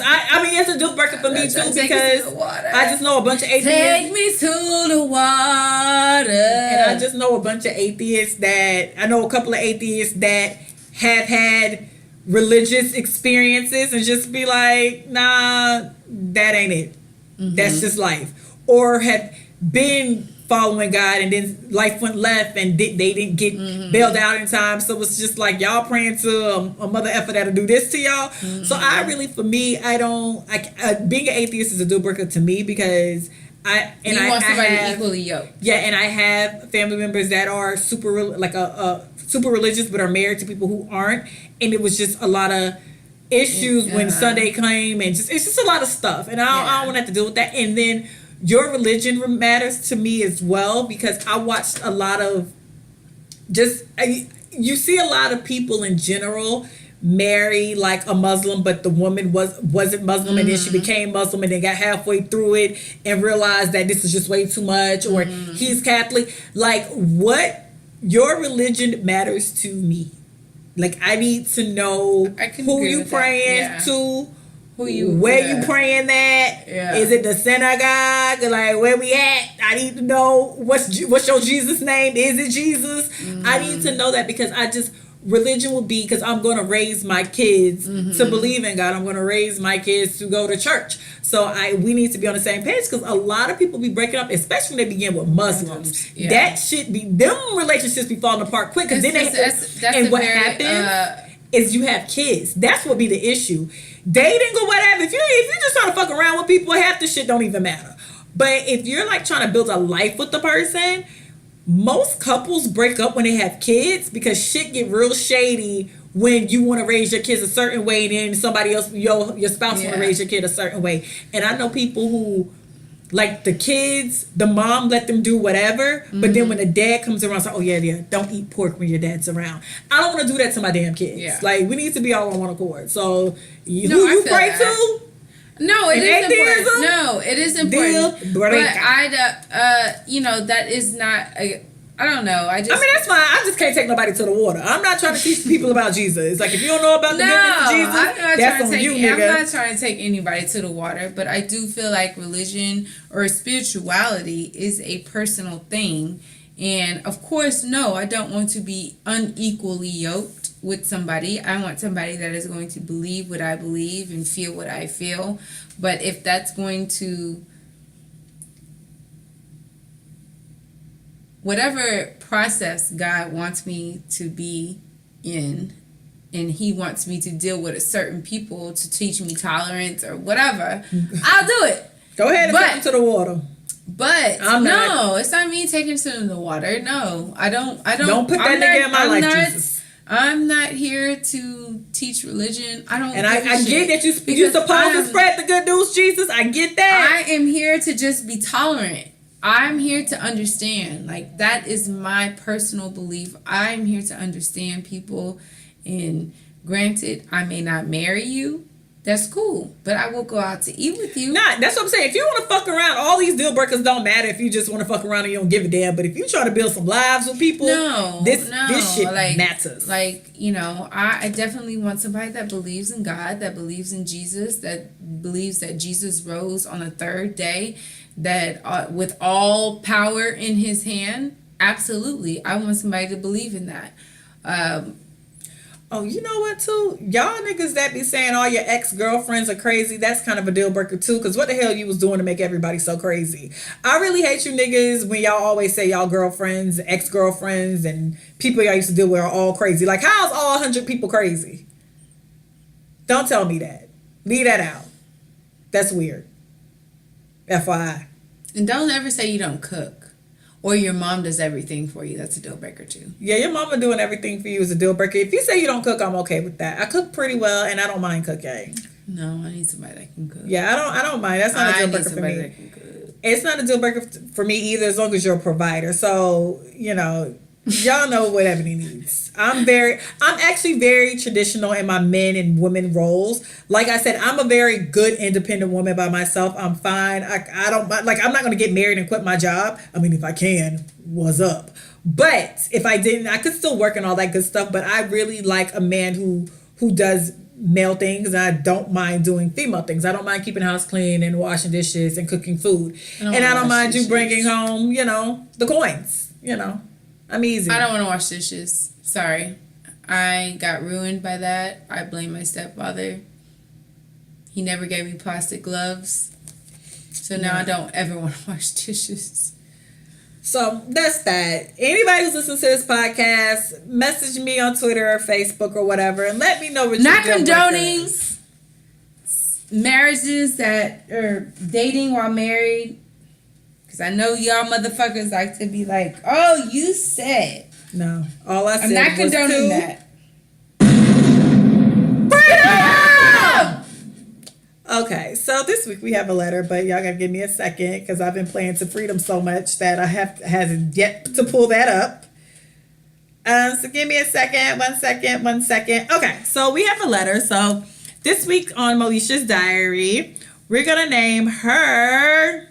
I mean, it's a deal breaker for me too, because I just know a bunch of atheists. Take me to the water. And I just know a bunch of atheists I know a couple of atheists that have had religious experiences and just be like, nah, that ain't it. Mm-hmm. That's just life. Or have been following God and then life went left and they didn't get bailed out in time. So it's just like, y'all praying to a mother effer that'll do this to y'all. Mm-hmm. So I really, for me, being an atheist is a deal breaker to me, because I want somebody equally yoked. Yeah, and I have family members that are super religious but are married to people who aren't, and it was just a lot of issues when Sunday came, and it's just a lot of stuff, and I don't want to have to deal with that. And then your religion matters to me as well, because I watched a lot of you see a lot of people in general marry like a Muslim, but the woman wasn't Muslim, and then she became Muslim and then got halfway through it and realized that this is just way too much, or he's Catholic. Like, what your religion matters to me. Like, I need to know who you praying to, where you praying at. Yeah. Is it the synagogue? Like, where we at? I need to know what's your Jesus name. Is it Jesus? I need to know that, because religion will be, because I'm going to raise my kids to believe in God. I'm going to raise my kids to go to church. So we need to be on the same page, because a lot of people be breaking up, especially when they begin with Muslims. Yeah. That shit them relationships be falling apart quick. Because then what happens is you have kids. That's what be the issue. Dating or whatever. If you're just trying to fuck around with people, half the shit don't even matter. But if you're like trying to build a life with the person, most couples break up when they have kids, because shit get real shady when you want to raise your kids a certain way, and then somebody else, your spouse want to raise your kid a certain way. And I know people who, like, the kids, the mom let them do whatever, but then when the dad comes around, it's like, oh yeah, don't eat pork when your dad's around. I don't want to do that to my damn kids. Yeah. Like, we need to be all on one accord. So who you pray to? No, it is important. No, it is important. But that is not. I don't know. I mean, that's fine. I just can't take nobody to the water. I'm not trying to teach people about Jesus. It's like, if you don't know about the goodness of Jesus, that's on you, nigga. I'm not trying to take anybody to the water, but I do feel like religion or spirituality is a personal thing. And of course, no, I don't want to be unequally yoked with somebody. I want somebody that is going to believe what I believe and feel what I feel. But if that's going to, whatever process God wants me to be in, and he wants me to deal with a certain people to teach me tolerance or whatever, I'll do it. Go ahead and take them to the water. But it's not me taking to the water. No, I don't. Don't put that nigga in my life, Jesus. I'm not here to teach religion. I don't. And I get that you're supposed to spread the good news, Jesus. I get that. I am here to just be tolerant. I'm here to understand. Like, that is my personal belief. I'm here to understand people. And granted, I may not marry you. That's cool. But I will go out to eat with you. Nah, that's what I'm saying. If you want to fuck around, all these deal breakers don't matter if you just want to fuck around and you don't give a damn. But if you try to build some lives with people, this shit matters. Like, you know, I definitely want somebody that believes in God, that believes in Jesus, that believes that Jesus rose on the third day, that with all power in his hand. Absolutely. I want somebody to believe in that. Oh, you know what, too? Y'all niggas that be saying all your ex-girlfriends are crazy, that's kind of a deal breaker, too, because what the hell you was doing to make everybody so crazy? I really hate you niggas when y'all always say y'all girlfriends, ex-girlfriends, and people y'all used to deal with are all crazy. Like, how's all 100 people crazy? Don't tell me that. Leave that out. That's weird. FYI. And don't ever say you don't cook. Or your mom does everything for you. That's a deal breaker too. Yeah, your mama doing everything for you is a deal breaker. If you say you don't cook, I'm okay with that. I cook pretty well and I don't mind cooking. No, I need somebody that can cook. Yeah, I don't mind. That's not a deal breaker for me. That can cook. It's not a deal breaker for me either, as long as you're a provider. So, you know, y'all know what Ebony needs. I'm actually very traditional in my men and women roles. Like I said, I'm a very good independent woman by myself. I'm fine. I don't like, I'm not going to get married and quit my job. I mean, if I can, what's up? But if I didn't, I could still work and all that good stuff. But I really like a man who does male things, and I don't mind doing female things. I don't mind keeping the house clean and washing dishes and cooking food. And I don't mind you bringing home, you know, the coins, you know. I'm easy. I don't want to wash dishes. Sorry. I got ruined by that. I blame my stepfather. He never gave me plastic gloves. So now I don't ever want to wash dishes. So that's that. Anybody who's listening to this podcast, message me on Twitter or Facebook or whatever and let me know what you're doing. Not condoning marriages that are dating while married. Because I know y'all motherfuckers like to be like, oh, you said. No. All I said was I'm not condoning that. Okay, so this week we have a letter, but y'all gotta give me a second because I've been playing to freedom so much that I hasn't yet to pull that up. So give me a second, one second. Okay, so we have a letter. So this week on Moesha's diary, we're gonna name her.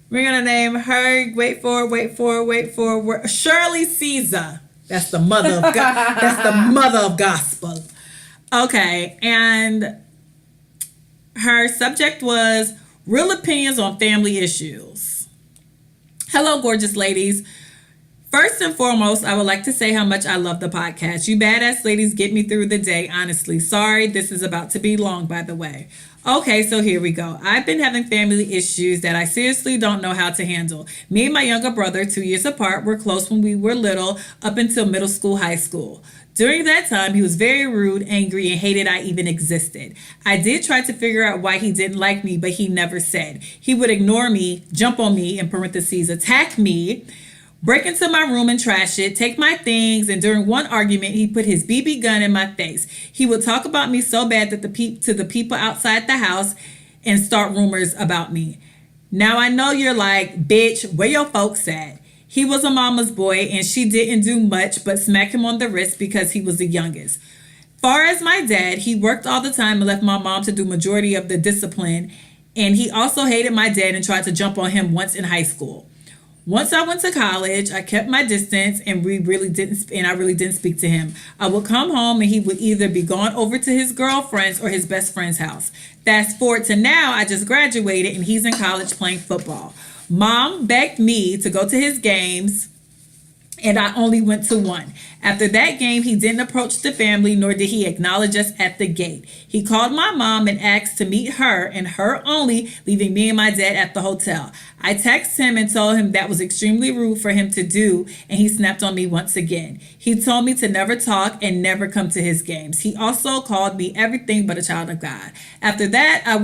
Wait for Shirley Caesar. That's the mother of God. That's the mother of gospel. Okay, and her subject was real opinions on family issues. Hello, gorgeous ladies. First and foremost, I would like to say how much I love the podcast. You badass ladies get me through the day, honestly. Sorry, this is about to be long, by the way. Okay, so here we go. I've been having family issues that I seriously don't know how to handle. Me and my younger brother, 2 years apart, were close when we were little, up until middle school, high school. During that time, he was very rude, angry, and hated I even existed. I did try to figure out why he didn't like me, but he never said. He would ignore me, jump on me, in parentheses, attack me, break into my room and trash it, take my things, and during one argument, he put his BB gun in my face. He would talk about me so bad that to the people outside the house and start rumors about me. Now I know you're like, bitch, where your folks at? He was a mama's boy and she didn't do much but smack him on the wrist because he was the youngest. Far as my dad, he worked all the time and left my mom to do majority of the discipline, and he also hated my dad and tried to jump on him once in high school. Once I went to college, I kept my distance and I really didn't speak to him. I would come home and he would either be gone over to his girlfriend's or his best friend's house. Fast forward to now, I just graduated and he's in college playing football. Mom begged me to go to his games and I only went to one. After that game, he didn't approach the family, nor did he acknowledge us at the gate. He called my mom and asked to meet her and her only, leaving me and my dad at the hotel. I texted him and told him that was extremely rude for him to do, and he snapped on me once again. He told me to never talk and never come to his games. He also called me everything but a child of God. After that, I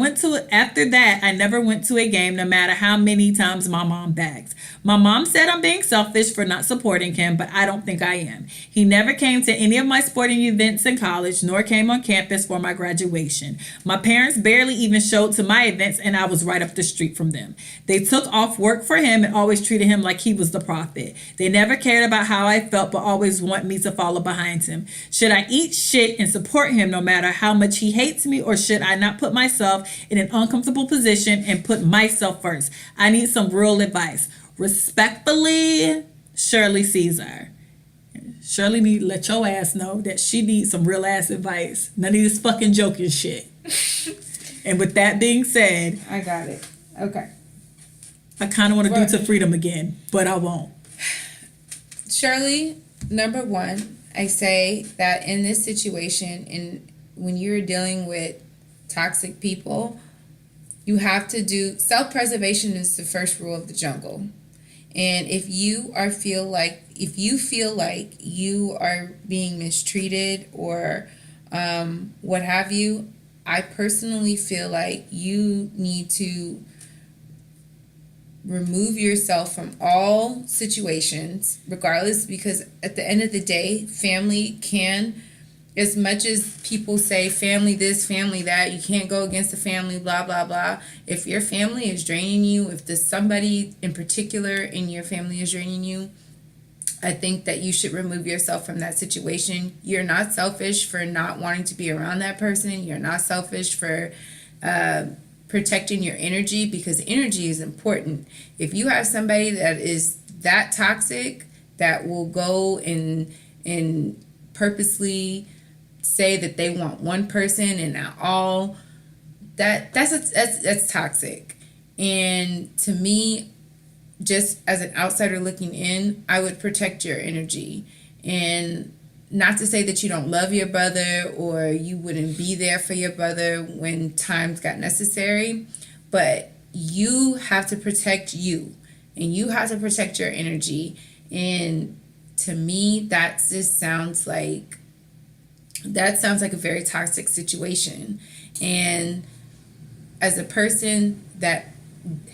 never went to a game, no matter how many times my mom begged. My mom said I'm being selfish for not supporting him, but I don't think I am. He never came to any of my sporting events in college, nor came on campus for my graduation. My parents barely even showed to my events, and I was right up the street from them. They took off work for him and always treated him like he was the prophet. They never cared about how I felt, but always want me to follow behind him. Should I eat shit and support him no matter how much he hates me, or should I not put myself in an uncomfortable position and put myself first? I need some real advice. Respectfully, Shirley Caesar. Shirley need to let your ass know that she needs some real ass advice. None of this fucking joking shit. And with that being said, I got it. Okay. I kind of want to do To Freedom again, but I won't. Shirley, number one, I say that in this situation, and when you're dealing with toxic people, you have to do self-preservation is the first rule of the jungle. And if you feel like you are being mistreated or what have you, I personally feel like you need to remove yourself from all situations, regardless, because at the end of the day, family can, as much as people say family this, family that, you can't go against the family, blah, blah, blah. If your family is draining you, if there's somebody in particular in your family is draining you, I think that you should remove yourself from that situation. You're not selfish for not wanting to be around that person. You're not selfish for protecting your energy, because energy is important. If you have somebody that is that toxic, that will go and purposely say that they want one person and not all, that's toxic. And to me, just as an outsider looking in, I would protect your energy. And not to say that you don't love your brother or you wouldn't be there for your brother when times got necessary, but you have to protect you and you have to protect your energy. And to me, that just sounds like a very toxic situation. And as a person that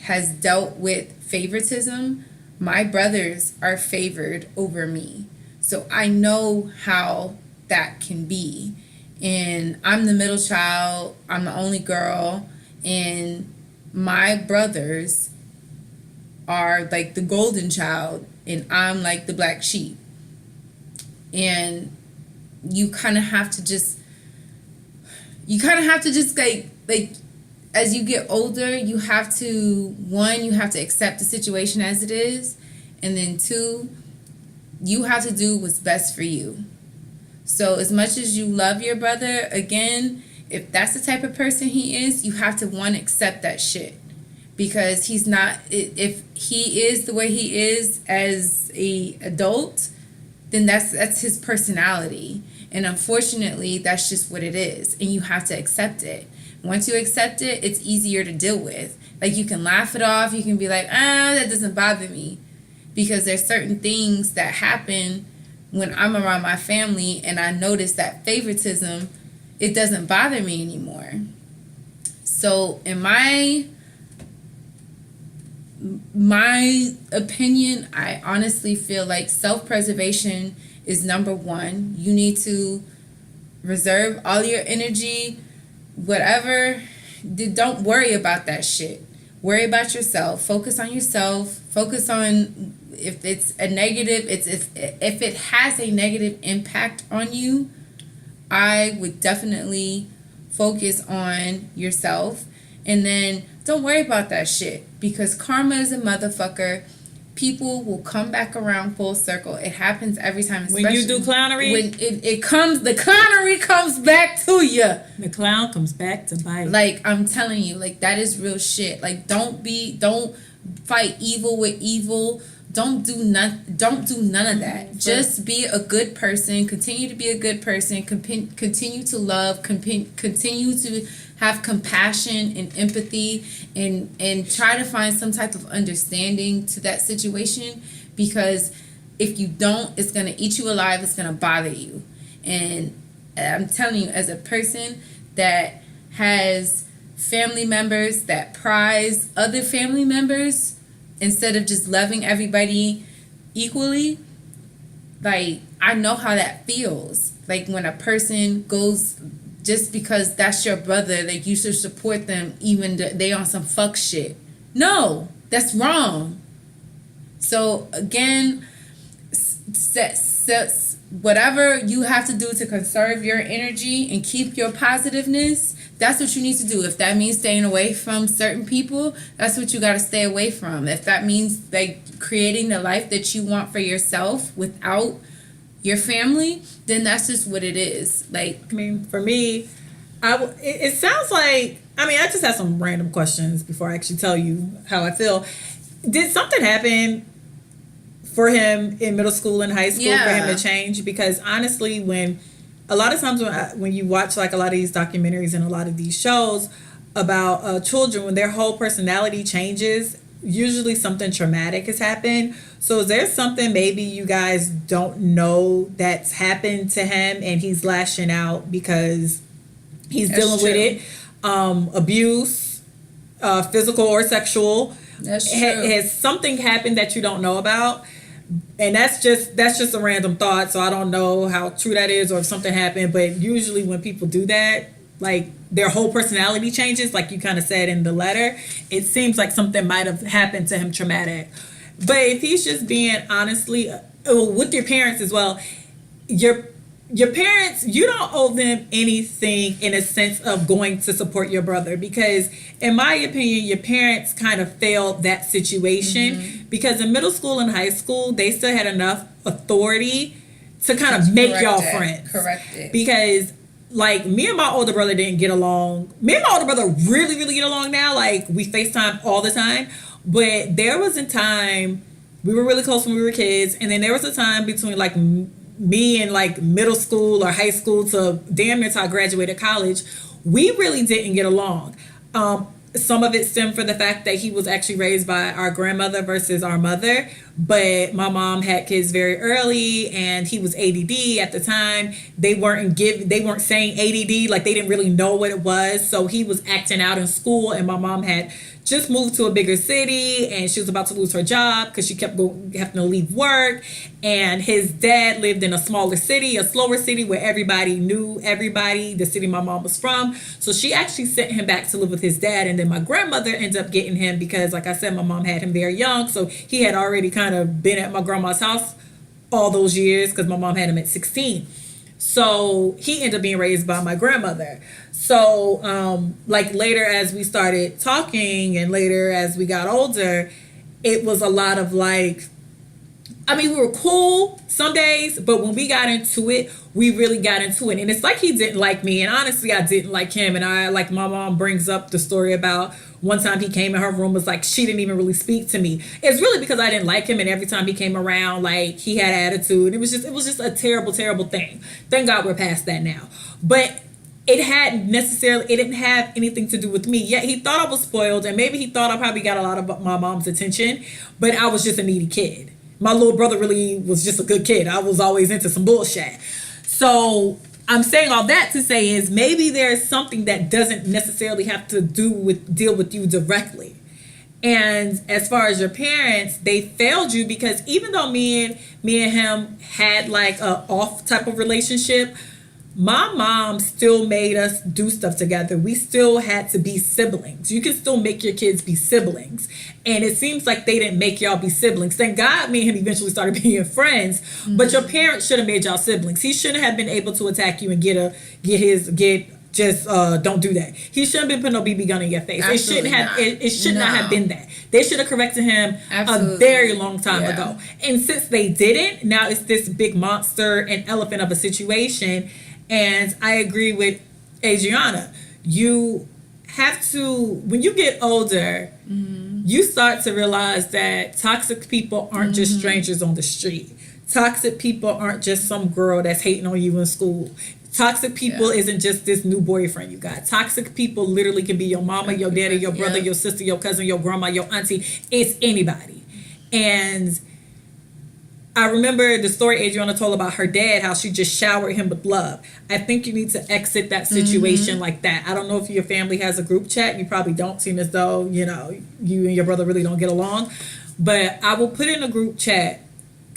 has dealt with favoritism, my brothers are favored over me. So I know how that can be. And I'm the middle child, I'm the only girl, and my brothers are like the golden child, and I'm like the black sheep. And you kind of have to just like as you get older, you have to accept the situation as it is, and then two, you have to do what's best for you. So as much as you love your brother, again, if that's the type of person he is, you have to accept that shit. Because he's not, if he is the way he is as a adult, then that's his personality. And unfortunately, that's just what it is. And you have to accept it. Once you accept it, it's easier to deal with. Like, you can laugh it off. You can be like, that doesn't bother me. Because there's certain things that happen when I'm around my family and I notice that favoritism, it doesn't bother me anymore. So in my opinion, I honestly feel like self-preservation is number one. You need to reserve all your energy, whatever. Don't worry about that shit. Worry about yourself. Focus on yourself. Focus on if it's a negative, if it has a negative impact on you, I would definitely focus on yourself. And then don't worry about that shit, because karma is a motherfucker. People will come back around full circle. It happens every time. When you do clownery, when the clownery comes back to you. The clown comes back to bite. Like, I'm telling you, like, that is real shit. Like, don't fight evil with evil. Don't do none of that. Just be a good person. Continue to be a good person. Continue to love. Continue to have compassion and empathy, and try to find some type of understanding to that situation. Because if you don't, it's gonna eat you alive. It's gonna bother you. And I'm telling you, as a person that has family members that prize other family members, instead of just loving everybody equally, like, I know how that feels. Like, when a person goes, just because that's your brother, like, you should support them even they on some fuck shit. No, that's wrong. So, again, whatever you have to do to conserve your energy and keep your positiveness, that's what you need to do. If that means staying away from certain people, that's what you got to stay away from. If that means, like, creating the life that you want for yourself without your family, then that's just what it is. Like, I mean, for me, it sounds like, I mean, I just have some random questions before I actually tell you how I feel. Did something happen for him in middle school and high school for him to change? Because honestly, a lot of times when you watch like a lot of these documentaries and a lot of these shows about children, when their whole personality changes, usually something traumatic has happened. So is there something maybe you guys don't know that's happened to him and he's lashing out because he's dealing with it? Abuse, physical or sexual. That's true. Has something happened that you don't know about? And that's just a random thought, so I don't know how true that is or if something happened. But usually when people do that, like their whole personality changes, like you kind of said in the letter, it seems like something might have happened to him traumatic. But if he's just being honestly with your parents as well, your parents, you don't owe them anything in a sense of going to support your brother, because in my opinion, your parents kind of failed that situation, because in middle school and high school, they still had enough authority to kind of make y'all friends. Correct it. Because like me and my older brother didn't get along. Me and my older brother really, really get along now. Like we FaceTime all the time. But there was a time, we were really close when we were kids. And then there was a time between like me in like middle school or high school to damn near till I graduated college, we really didn't get along. Some of it stemmed from the fact that he was actually raised by our grandmother versus our mother, but my mom had kids very early and he was ADD at the time. They weren't saying ADD, like they didn't really know what it was. So he was acting out in school, and my mom had just moved to a bigger city and she was about to lose her job because she kept having to leave work. And his dad lived in a smaller city, a slower city where everybody knew everybody, the city my mom was from. So she actually sent him back to live with his dad. And then my grandmother ended up getting him because, like I said, my mom had him very young. So he had already kind of been at my grandma's house all those years because my mom had him at 16. So he ended up being raised by my grandmother. So like later as we started talking and later as we got older, it was a lot of like, I mean, we were cool some days, but when we got into it, we really got into it. And it's like he didn't like me. And honestly, I didn't like him. And I, like my mom brings up the story about one time he came in her room, was like, she didn't even really speak to me. It's really because I didn't like him. And every time he came around, like he had attitude. It was just a terrible, terrible thing. Thank God we're past that now. But it didn't have anything to do with me. Yet he thought I was spoiled, and maybe he thought I probably got a lot of my mom's attention, but I was just a needy kid. My little brother really was just a good kid. I was always into some bullshit. So I'm saying all that to say is maybe there's something that doesn't necessarily have to deal with you directly. And as far as your parents, they failed you because even though me and him had like a off type of relationship, my mom still made us do stuff together. We still had to be siblings. You can still make your kids be siblings. And it seems like they didn't make y'all be siblings. Thank God me and him eventually started being friends. Mm-hmm. But your parents should have made y'all siblings. He shouldn't have been able to attack you and don't do that. He shouldn't have been putting no BB gun in your face. It should not have been that. They should have corrected him a very long time ago. And since they didn't, now it's this big monster and elephant of a situation. And I agree with Adrianna. You have to, when you get older, you start to realize that toxic people aren't just strangers on the street. Toxic people aren't just some girl that's hating on you in school. Toxic people isn't just this new boyfriend you got. Toxic people literally can be your mama, your daddy, your brother, your sister, your cousin, your grandma, your auntie. It's anybody. And I remember the story Adrianna told about her dad, how she just showered him with love. I think you need to exit that situation like that. I don't know if your family has a group chat. You probably don't, seem as though, you and your brother really don't get along. But I will put in a group chat,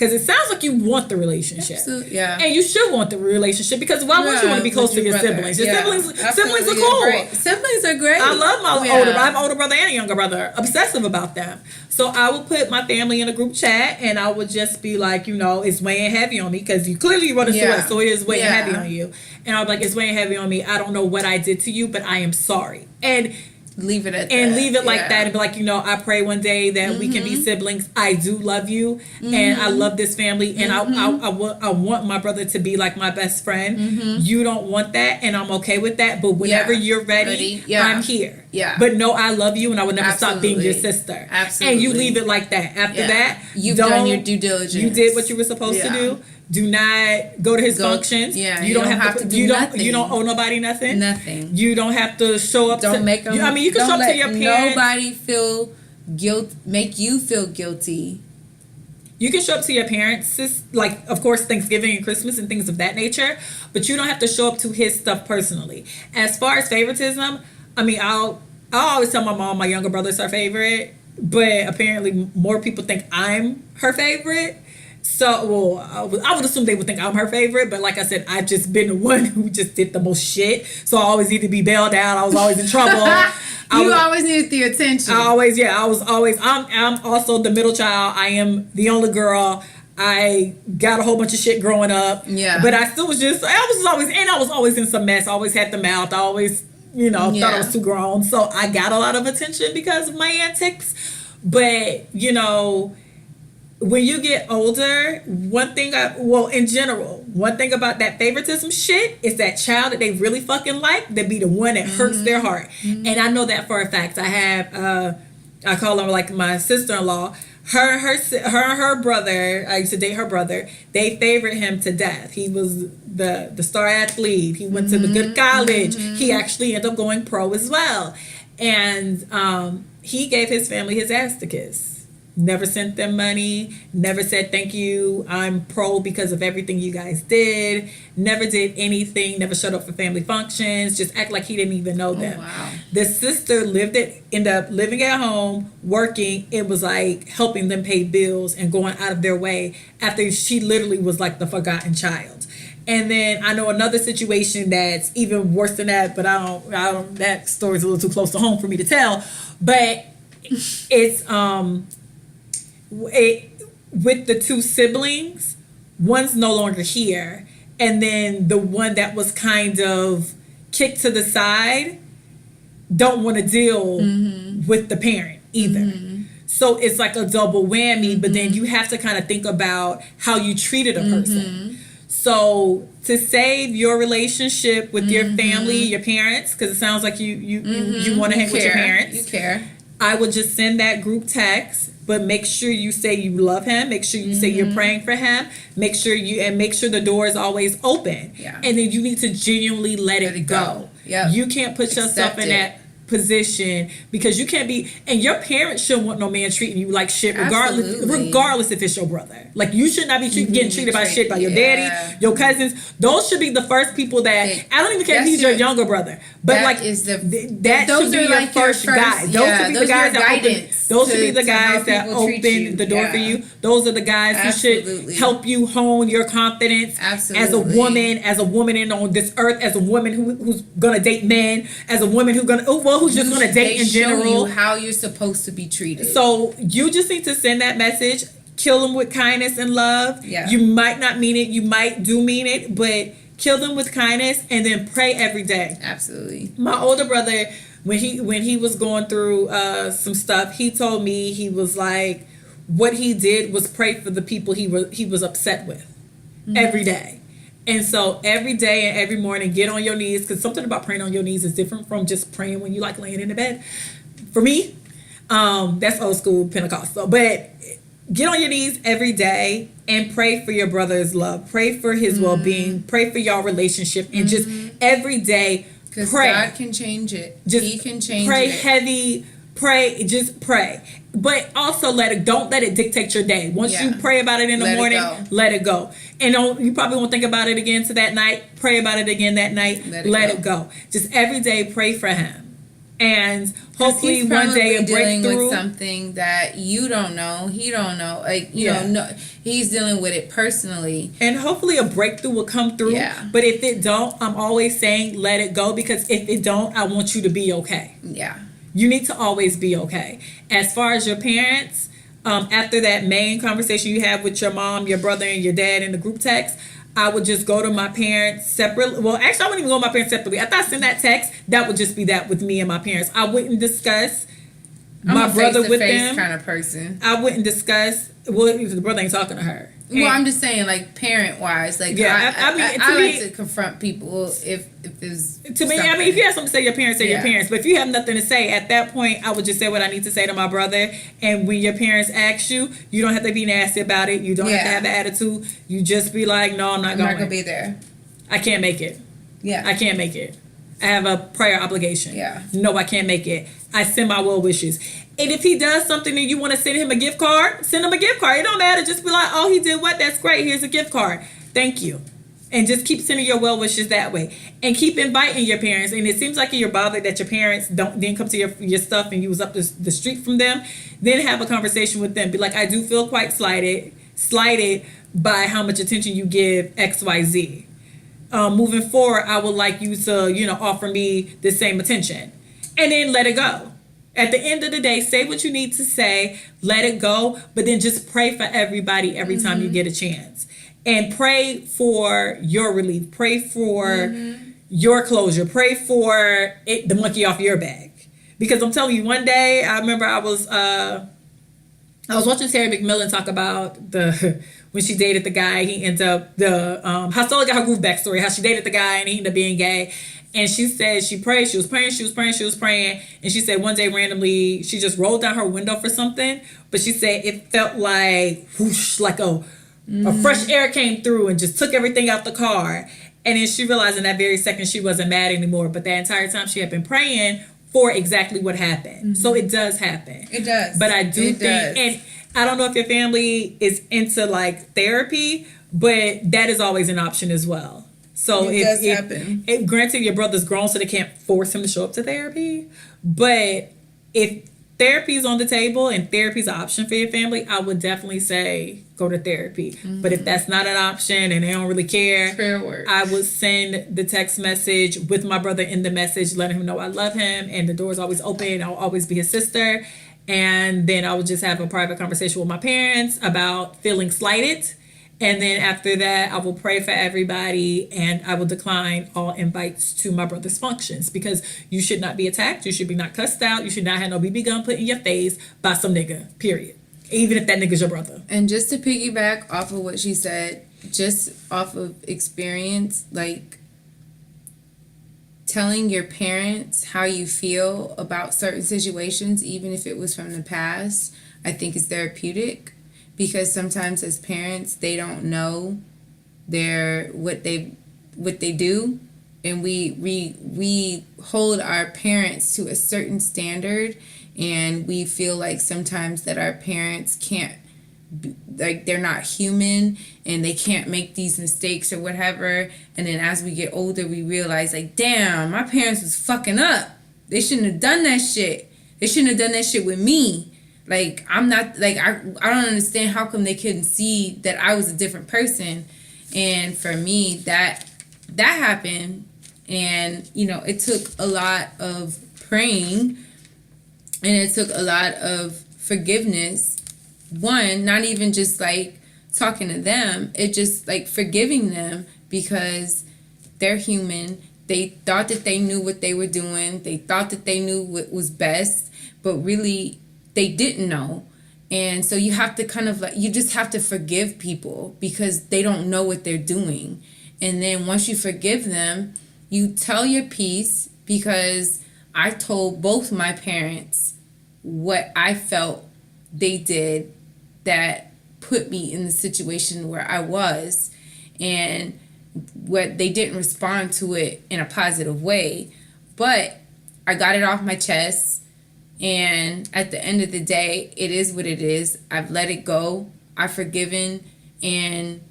Because it sounds like you want the relationship. Absolutely, yeah. And you should want the relationship because why wouldn't you want to be close to your siblings? Your siblings are cool. Siblings are great. I love my older. I have an older brother and a younger brother. Obsessive about them. So I would put my family in a group chat and I would just be like, it's weighing heavy on me because you clearly run a sweat, so it is weighing heavy on you. And I'll be like, it's weighing heavy on me. I don't know what I did to you, but I am sorry. And leave it at that. And leave it like that and be like, I pray one day that we can be siblings. I do love you and I love this family and I want my brother to be like my best friend. You don't want that and I'm okay with that, but whenever you're ready. I'm here. Yeah. But no, I love you and I will never stop being your sister. Absolutely. And you leave it like that. After that, you've done your due diligence. You did what you were supposed to do. Do not go to his functions. Yeah, you don't have to do nothing. You don't owe nobody nothing. Nothing. You don't have to show up. Don't make them. You can show up to your parents. Nobody make you feel guilty. You can show up to your parents, like of course Thanksgiving and Christmas and things of that nature, but you don't have to show up to his stuff personally. As far as favoritism, I'll always tell my mom my younger brother's her favorite, but apparently more people think I'm her favorite. So, I would assume they would think I'm her favorite, but like I said, I've just been the one who just did the most shit. So I always need to be bailed out. I was always in trouble. Always needed the attention. I'm also the middle child. I am the only girl. I got a whole bunch of shit growing up. Yeah. But I still was I was always in some mess. I always had the mouth. I always, thought I was too grown. So I got a lot of attention because of my antics. But, when you get older, one thing about that favoritism shit is that child that they really fucking like, that be the one that hurts their heart. And I know that for a fact. I have, I call her like my sister-in-law. Her brother, I used to date her brother. They favored him to death. He was the star athlete. He went to the good college. He actually ended up going pro as well. And he gave his family his ass to kiss. Never sent them money, never said thank you, I'm pro because of everything you guys did, never did anything, never showed up for family functions, just act like he didn't even know them. Wow. The sister ended up living at home, working. It was like helping them pay bills and going out of their way after she literally was like the forgotten child. And then I know another situation that's even worse than that, but I don't that story's a little too close to home for me to tell, but it's with the two siblings, one's no longer here, and then the one that was kind of kicked to the side don't want to deal with the parent either. So it's like a double whammy, but then you have to kind of think about how you treated a person. So to save your relationship with your family, your parents, because it sounds like you want to hang with your parents. You care. I would just send that group text. But make sure you say you love him. Make sure you say you're praying for him. Make sure the door is always open. Yeah. And then you need to genuinely let it go. Yeah. You can't put yourself in that position because you can't be, and your parents shouldn't want no man treating you like shit regardless if it's your brother. Like you should not be getting treated by shit by your daddy, your cousins. Those should be the first people that I don't even care if he's your younger brother, but that like is that should be your like first guy. Those should be the guys that open. Those should be the guys that open the door for you. Those are the guys who should help you hone your confidence as a woman in on this earth, as a woman who's gonna date men, as a woman who's just gonna date in general. Show you how you're supposed to be treated. So you just need to send that message. Kill them with kindness and love. Yeah. You might not mean it. You might do mean it, but kill them with kindness and then pray every day. Absolutely. My older brother, when he was going through some stuff, he told me, he was like, what he did was pray for the people he was upset with every day. And so every day and every morning, get on your knees, because something about praying on your knees is different from just praying when you like laying in the bed. For me, that's old school Pentecostal. But get on your knees every day and pray for your brother's love. Pray for his well-being. Pray for your relationship. And just every day because pray. God can change it. He can change it. Pray heavy. Pray. Just pray. But also don't let it dictate your day. Once you pray about it in the morning, let it go. And you probably won't think about it again to that night. Pray about it again that night. Let it go. Just every day pray for him. And hopefully one day a dealing breakthrough. with something that you don't know, he don't know. Like, you know, no, he's dealing with it personally. And hopefully a breakthrough will come through. Yeah. But if it don't, I'm always saying let it go, because if it don't, I want you to be okay. Yeah. You need to always be okay. As far as your parents, after that main conversation you have with your mom, your brother, and your dad in the group text, I would just go to my parents separately. Well, actually, I wouldn't even go to my parents separately. After I send that text, that would just be that with me and my parents. I wouldn't discuss my brother with them. kind of person. I wouldn't discuss. Well, the brother ain't talking to her. Well, I'm just saying, like, parent-wise, like, I like to confront people if it's to me. I mean, if you have something to say, your parents say your parents. But if you have nothing to say at that point, I would just say what I need to say to my brother. And when your parents ask you, you don't have to be nasty about it. You don't have to have an attitude. You just be like, no, I'm not going. I'm not gonna be there. I can't make it. Yeah, I can't make it. I have a prior obligation. Yeah. No, I can't make it. I send my well wishes. And if he does something and you want to send him a gift card, send him a gift card. It don't matter. Just be like, oh, he did what? That's great. Here's a gift card. Thank you. And just keep sending your well wishes that way. And keep inviting your parents. And it seems like you're bothered that your parents didn't come to your stuff and you was up the street from them. Then have a conversation with them. Be like, I do feel quite slighted by how much attention you give XYZ. Moving forward, I would like you to, offer me the same attention. And then let it go. At the end of the day, say what you need to say, let it go, but then just pray for everybody every time you get a chance. And pray for your relief. Pray for your closure. Pray for the monkey off your back. Because I'm telling you, one day, I remember I was watching Terry McMillan talk about when she dated the guy, he ended up how Stella got her groove backstory, how she dated the guy and he ended up being gay. And she said she prayed, she was praying. And she said one day randomly, she just rolled down her window for something. But she said it felt like whoosh, like a fresh air came through and just took everything out the car. And then she realized in that very second she wasn't mad anymore. But that entire time she had been praying for exactly what happened. So it does happen. It does. But I do think, and I don't know if your family is into like therapy, but that is always an option as well. So it does happen. Granted, your brother's grown, so they can't force him to show up to therapy. But if therapy is on the table and therapy is an option for your family, I would definitely say go to therapy. But if that's not an option and they don't really care, fair word. I would send the text message with my brother in the message, letting him know I love him and the door is always open. I'll always be his sister. And then I would just have a private conversation with my parents about feeling slighted. And then after that, I will pray for everybody and I will decline all invites to my brother's functions because you should not be attacked. You should be not cussed out. You should not have no BB gun put in your face by some nigga, period. Even if that nigga's your brother. And just to piggyback off of what she said, just off of experience, like telling your parents how you feel about certain situations, even if it was from the past, I think is therapeutic. Because sometimes as parents, they don't know what they do, and we hold our parents to a certain standard, and we feel like sometimes that our parents can't, like they're not human and they can't make these mistakes or whatever. And then as we get older, we realize like, damn, my parents was fucking up. They shouldn't have done that shit. They shouldn't have done that shit with me. Like, I'm not, like, I don't understand how come they couldn't see that I was a different person. And for me, that happened. And, it took a lot of praying. And it took a lot of forgiveness. One, not even just, like, talking to them. It just, like, forgiving them because they're human. They thought that they knew what they were doing. They thought that they knew what was best. But really, they didn't know. And so you have to kind of you just have to forgive people because they don't know what they're doing. And then once you forgive them, you tell your piece, because I told both my parents what I felt they did that put me in the situation where I was, and what they didn't respond to it in a positive way. But I got it off my chest. And at the end of the day, it is what it is. I've let it go. I've forgiven. And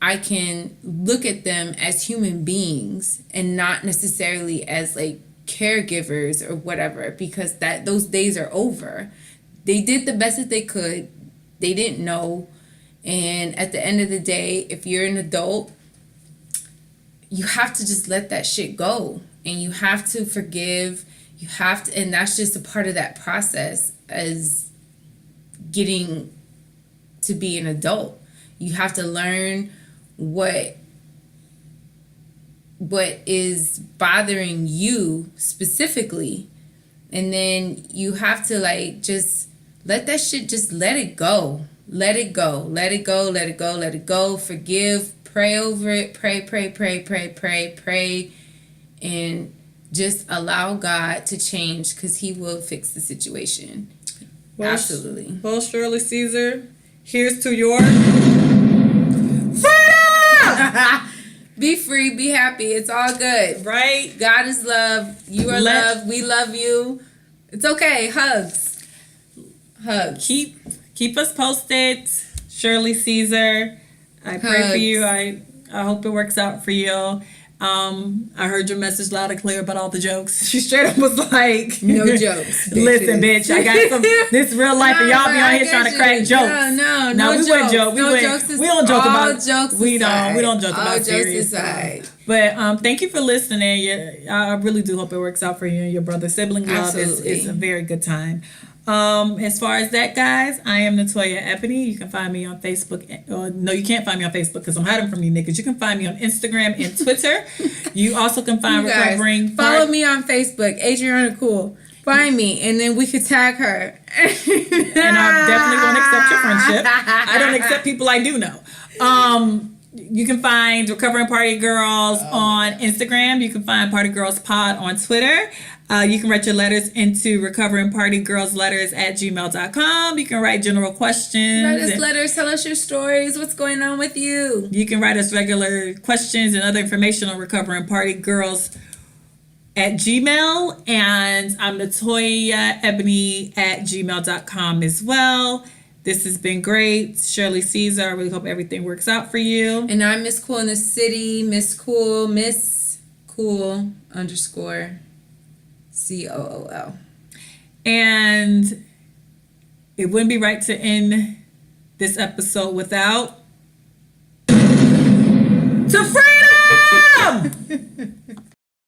I can look at them as human beings and not necessarily as, like, caregivers or whatever, because those days are over. They did the best that they could. They didn't know. And at the end of the day, if you're an adult, you have to just let that shit go. And you have to forgive. You have to, and that's just a part of that process as getting to be an adult. You have to learn what is bothering you specifically, and then you have to like just let that shit, just let it go. Let it go. Let it go. Let it go. Let it go. Forgive. Pray over it. Pray, and just allow God to change, because he will fix the situation. Well, absolutely. Well, Shirley Caesar, here's to your Be free, be happy. It's all good. Right? God is love. You are love. We love you. It's okay. Hugs. Keep us posted, Shirley Caesar. I pray for you. I hope it works out for you. I heard your message loud and clear about all the jokes. She straight up was like, no jokes. Listen, bitch, I got some. This real life, and y'all be on here trying to crack jokes. No, we wouldn't joke. We don't joke about. Jokes we don't joke about jokes serious aside. stuff. But thank you for listening. I really do hope it works out for you and your brother. Sibling love is a very good time. As far as that, guys, I am NatoyaEbony. You can find me on Facebook. No, you can't find me on Facebook because I'm hiding from you niggas. You can find me on Instagram and Twitter. You also can find Recovering. Follow me on Facebook, Adrianna Cool. Find me, and then we could tag her. And I definitely won't accept your friendship. I don't accept people I do know. You can find Recovering Party Girls on Instagram. You can find Party Girls Pod on Twitter. You can write your letters into recoveringpartygirlsletters@gmail.com. You can write general questions. Write us letters. Tell us your stories. What's going on with you? You can write us regular questions and other information on recoveringpartygirls@gmail. And I'm NatoyaEbony@gmail.com as well. This has been great. Shirley Caesar, I really hope everything works out for you. And I'm Miss Cool in the City. Miss Cool _ COOL. And it wouldn't be right to end this episode without to freedom!